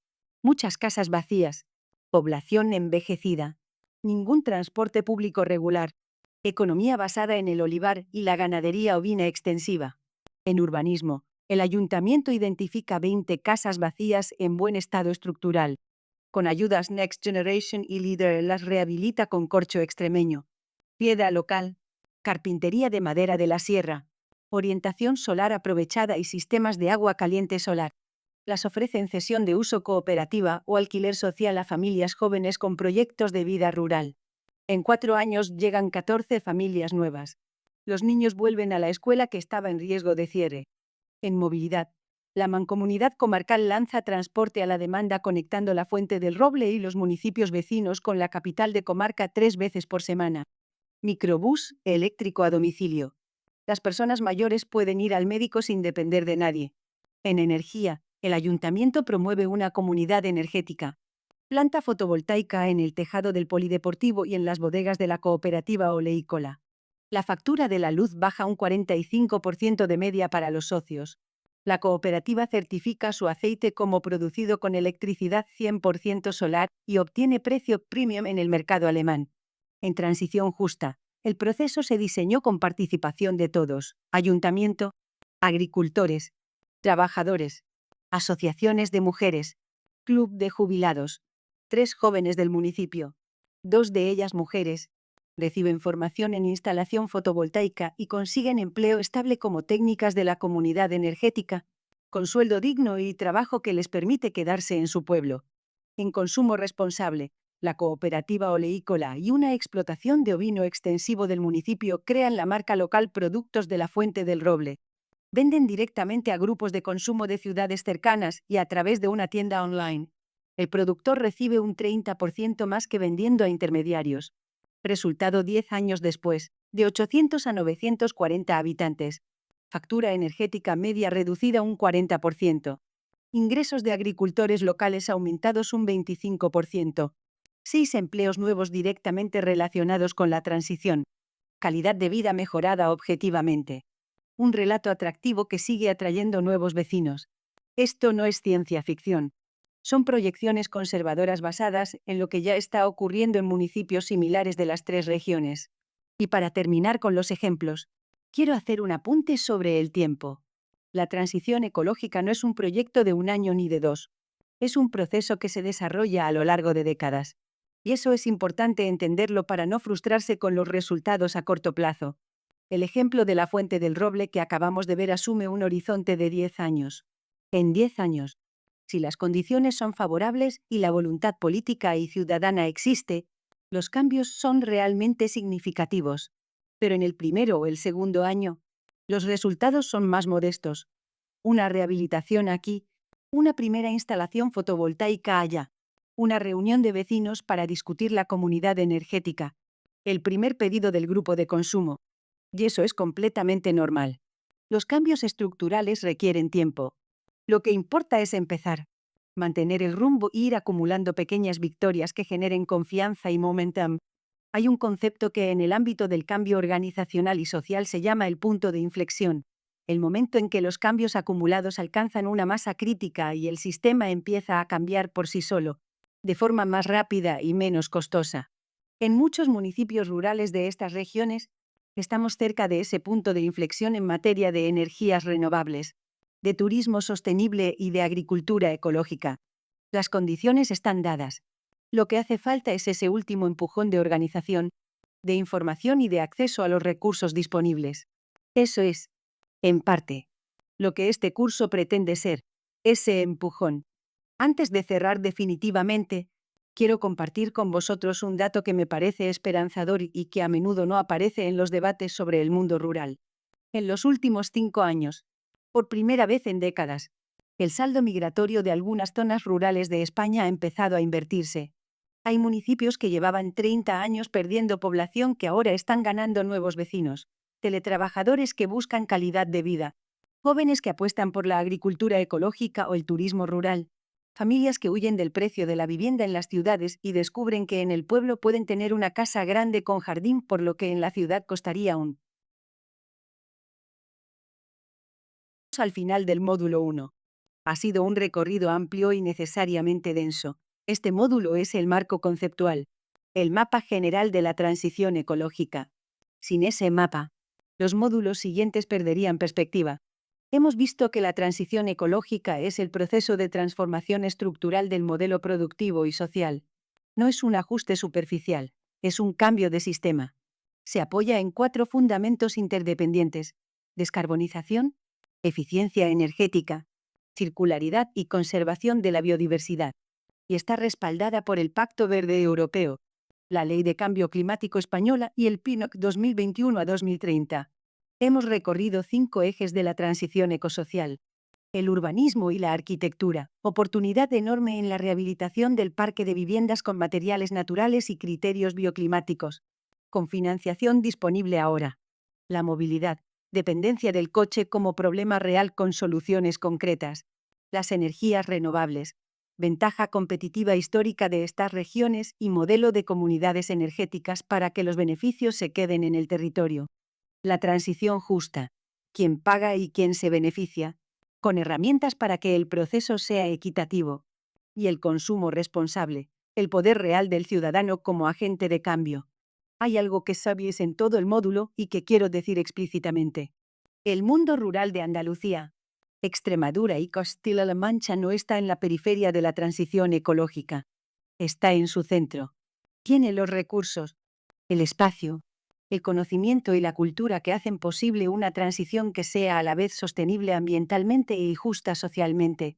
Muchas casas vacías, población envejecida, ningún transporte público regular, economía basada en el olivar y la ganadería ovina extensiva. En urbanismo, el ayuntamiento identifica 20 casas vacías en buen estado estructural. Con ayudas Next Generation y Leader las rehabilita con corcho extremeño, piedra local, carpintería de madera de la sierra, orientación solar aprovechada y sistemas de agua caliente solar. Las ofrece en cesión de uso cooperativa o alquiler social a familias jóvenes con proyectos de vida rural. En 4 años llegan 14 familias nuevas. Los niños vuelven a la escuela que estaba en riesgo de cierre. En movilidad, la Mancomunidad Comarcal lanza transporte a la demanda conectando la Fuente del Roble y los municipios vecinos con la capital de comarca 3 veces por semana. Microbús eléctrico a domicilio. Las personas mayores pueden ir al médico sin depender de nadie. En energía, el ayuntamiento promueve una comunidad energética. Planta fotovoltaica en el tejado del polideportivo y en las bodegas de la cooperativa oleícola. La factura de la luz baja un 45% de media para los socios. La cooperativa certifica su aceite como producido con electricidad 100% solar y obtiene precio premium en el mercado alemán. En transición justa, el proceso se diseñó con participación de todos: ayuntamiento, agricultores, trabajadores, asociaciones de mujeres, club de jubilados, 3 jóvenes del municipio, 2 de ellas mujeres, reciben formación en instalación fotovoltaica y consiguen empleo estable como técnicas de la comunidad energética, con sueldo digno y trabajo que les permite quedarse en su pueblo. En consumo responsable, la cooperativa oleícola y una explotación de ovino extensivo del municipio crean la marca local Productos de la Fuente del Roble. Venden directamente a grupos de consumo de ciudades cercanas y a través de una tienda online. El productor recibe un 30% más que vendiendo a intermediarios. Resultado 10 años después, de 800 a 940 habitantes. Factura energética media reducida un 40%. Ingresos de agricultores locales aumentados un 25%. 6 empleos nuevos directamente relacionados con la transición. Calidad de vida mejorada objetivamente. Un relato atractivo que sigue atrayendo nuevos vecinos. Esto no es ciencia ficción. Son proyecciones conservadoras basadas en lo que ya está ocurriendo en municipios similares de las 3 regiones. Y para terminar con los ejemplos, quiero hacer un apunte sobre el tiempo. La transición ecológica no es un proyecto de un año ni de 2. Es un proceso que se desarrolla a lo largo de décadas. Y eso es importante entenderlo para no frustrarse con los resultados a corto plazo. El ejemplo de la Fuente del Roble que acabamos de ver asume un horizonte de 10 años. En 10 años, si las condiciones son favorables y la voluntad política y ciudadana existe, los cambios son realmente significativos. Pero en el primero o el segundo año, los resultados son más modestos. Una rehabilitación aquí, una primera instalación fotovoltaica allá, una reunión de vecinos para discutir la comunidad energética, el primer pedido del grupo de consumo. Y eso es completamente normal. Los cambios estructurales requieren tiempo. Lo que importa es empezar, mantener el rumbo e ir acumulando pequeñas victorias que generen confianza y momentum. Hay un concepto que en el ámbito del cambio organizacional y social se llama el punto de inflexión, el momento en que los cambios acumulados alcanzan una masa crítica y el sistema empieza a cambiar por sí solo, de forma más rápida y menos costosa. En muchos municipios rurales de estas regiones, estamos cerca de ese punto de inflexión en materia de energías renovables, de turismo sostenible y de agricultura ecológica. Las condiciones están dadas. Lo que hace falta es ese último empujón de organización, de información y de acceso a los recursos disponibles. Eso es, en parte, lo que este curso pretende ser, ese empujón. Antes de cerrar definitivamente, quiero compartir con vosotros un dato que me parece esperanzador y que a menudo no aparece en los debates sobre el mundo rural. En los últimos 5 años, por primera vez en décadas, el saldo migratorio de algunas zonas rurales de España ha empezado a invertirse. Hay municipios que llevaban 30 años perdiendo población que ahora están ganando nuevos vecinos, teletrabajadores que buscan calidad de vida, jóvenes que apuestan por la agricultura ecológica o el turismo rural, familias que huyen del precio de la vivienda en las ciudades y descubren que en el pueblo pueden tener una casa grande con jardín por lo que en la ciudad costaría un. Al final del módulo 1. Ha sido un recorrido amplio y necesariamente denso. Este módulo es el marco conceptual, el mapa general de la transición ecológica. Sin ese mapa, los módulos siguientes perderían perspectiva. Hemos visto que la transición ecológica es el proceso de transformación estructural del modelo productivo y social. No es un ajuste superficial, es un cambio de sistema. Se apoya en 4 fundamentos interdependientes: descarbonización, eficiencia energética, circularidad y conservación de la biodiversidad. Y está respaldada por el Pacto Verde Europeo, la Ley de Cambio Climático Española y el PNOC 2021 a 2030. Hemos recorrido 5 ejes de la transición ecosocial: el urbanismo y la arquitectura, oportunidad enorme en la rehabilitación del parque de viviendas con materiales naturales y criterios bioclimáticos, con financiación disponible ahora. La movilidad, dependencia del coche como problema real con soluciones concretas. Las energías renovables, ventaja competitiva histórica de estas regiones y modelo de comunidades energéticas para que los beneficios se queden en el territorio. La transición justa, quién paga y quién se beneficia, con herramientas para que el proceso sea equitativo. Y el consumo responsable, el poder real del ciudadano como agente de cambio. Hay algo que sabéis en todo el módulo y que quiero decir explícitamente. El mundo rural de Andalucía, Extremadura y Castilla-La Mancha no está en la periferia de la transición ecológica. Está en su centro. Tiene los recursos, el espacio, el conocimiento y la cultura que hacen posible una transición que sea a la vez sostenible ambientalmente y justa socialmente.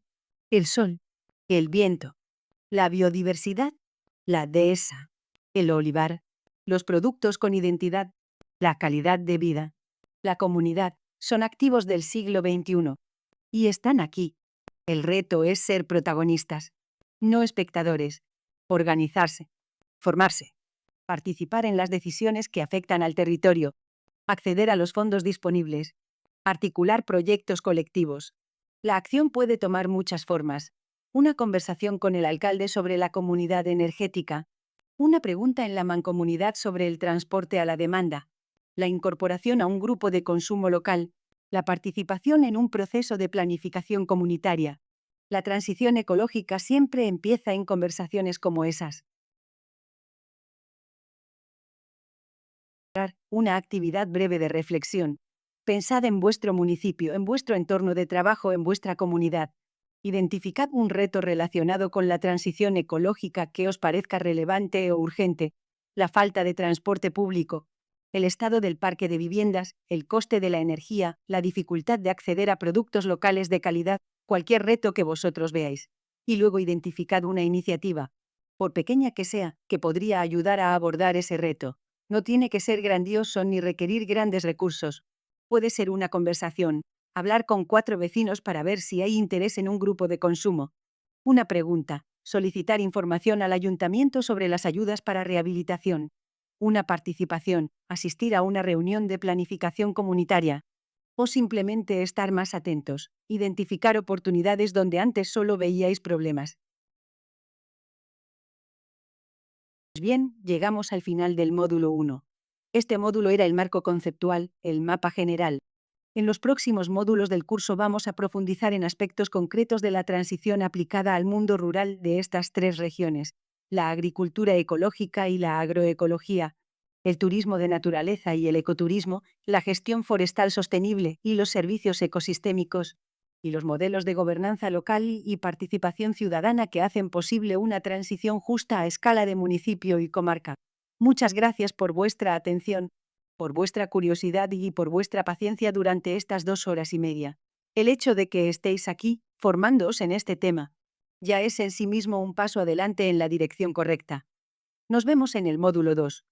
El sol, el viento, la biodiversidad, la dehesa, el olivar, los productos con identidad, la calidad de vida, la comunidad, son activos del siglo XXI. Y están aquí. El reto es ser protagonistas, no espectadores, organizarse, formarse, participar en las decisiones que afectan al territorio, acceder a los fondos disponibles, articular proyectos colectivos. La acción puede tomar muchas formas. Una conversación con el alcalde sobre la comunidad energética, una pregunta en la mancomunidad sobre el transporte a la demanda, la incorporación a un grupo de consumo local, la participación en un proceso de planificación comunitaria. La transición ecológica siempre empieza en conversaciones como esas. Una actividad breve de reflexión. Pensad en vuestro municipio, en vuestro entorno de trabajo, en vuestra comunidad. Identificad un reto relacionado con la transición ecológica que os parezca relevante o urgente. La falta de transporte público, el estado del parque de viviendas, el coste de la energía, la dificultad de acceder a productos locales de calidad, cualquier reto que vosotros veáis. Y luego identificad una iniciativa, por pequeña que sea, que podría ayudar a abordar ese reto. No tiene que ser grandioso ni requerir grandes recursos. Puede ser una conversación, hablar con 4 vecinos para ver si hay interés en un grupo de consumo. Una pregunta, solicitar información al ayuntamiento sobre las ayudas para rehabilitación. Una participación, asistir a una reunión de planificación comunitaria. O simplemente estar más atentos, identificar oportunidades donde antes solo veíais problemas. Bien, llegamos al final del módulo 1. Este módulo era el marco conceptual, el mapa general. En los próximos módulos del curso vamos a profundizar en aspectos concretos de la transición aplicada al mundo rural de estas 3 regiones, la agricultura ecológica y la agroecología, el turismo de naturaleza y el ecoturismo, la gestión forestal sostenible y los servicios ecosistémicos, y los modelos de gobernanza local y participación ciudadana que hacen posible una transición justa a escala de municipio y comarca. Muchas gracias por vuestra atención, por vuestra curiosidad y por vuestra paciencia durante estas 2 horas y media. El hecho de que estéis aquí, formándoos en este tema, ya es en sí mismo un paso adelante en la dirección correcta. Nos vemos en el módulo 2.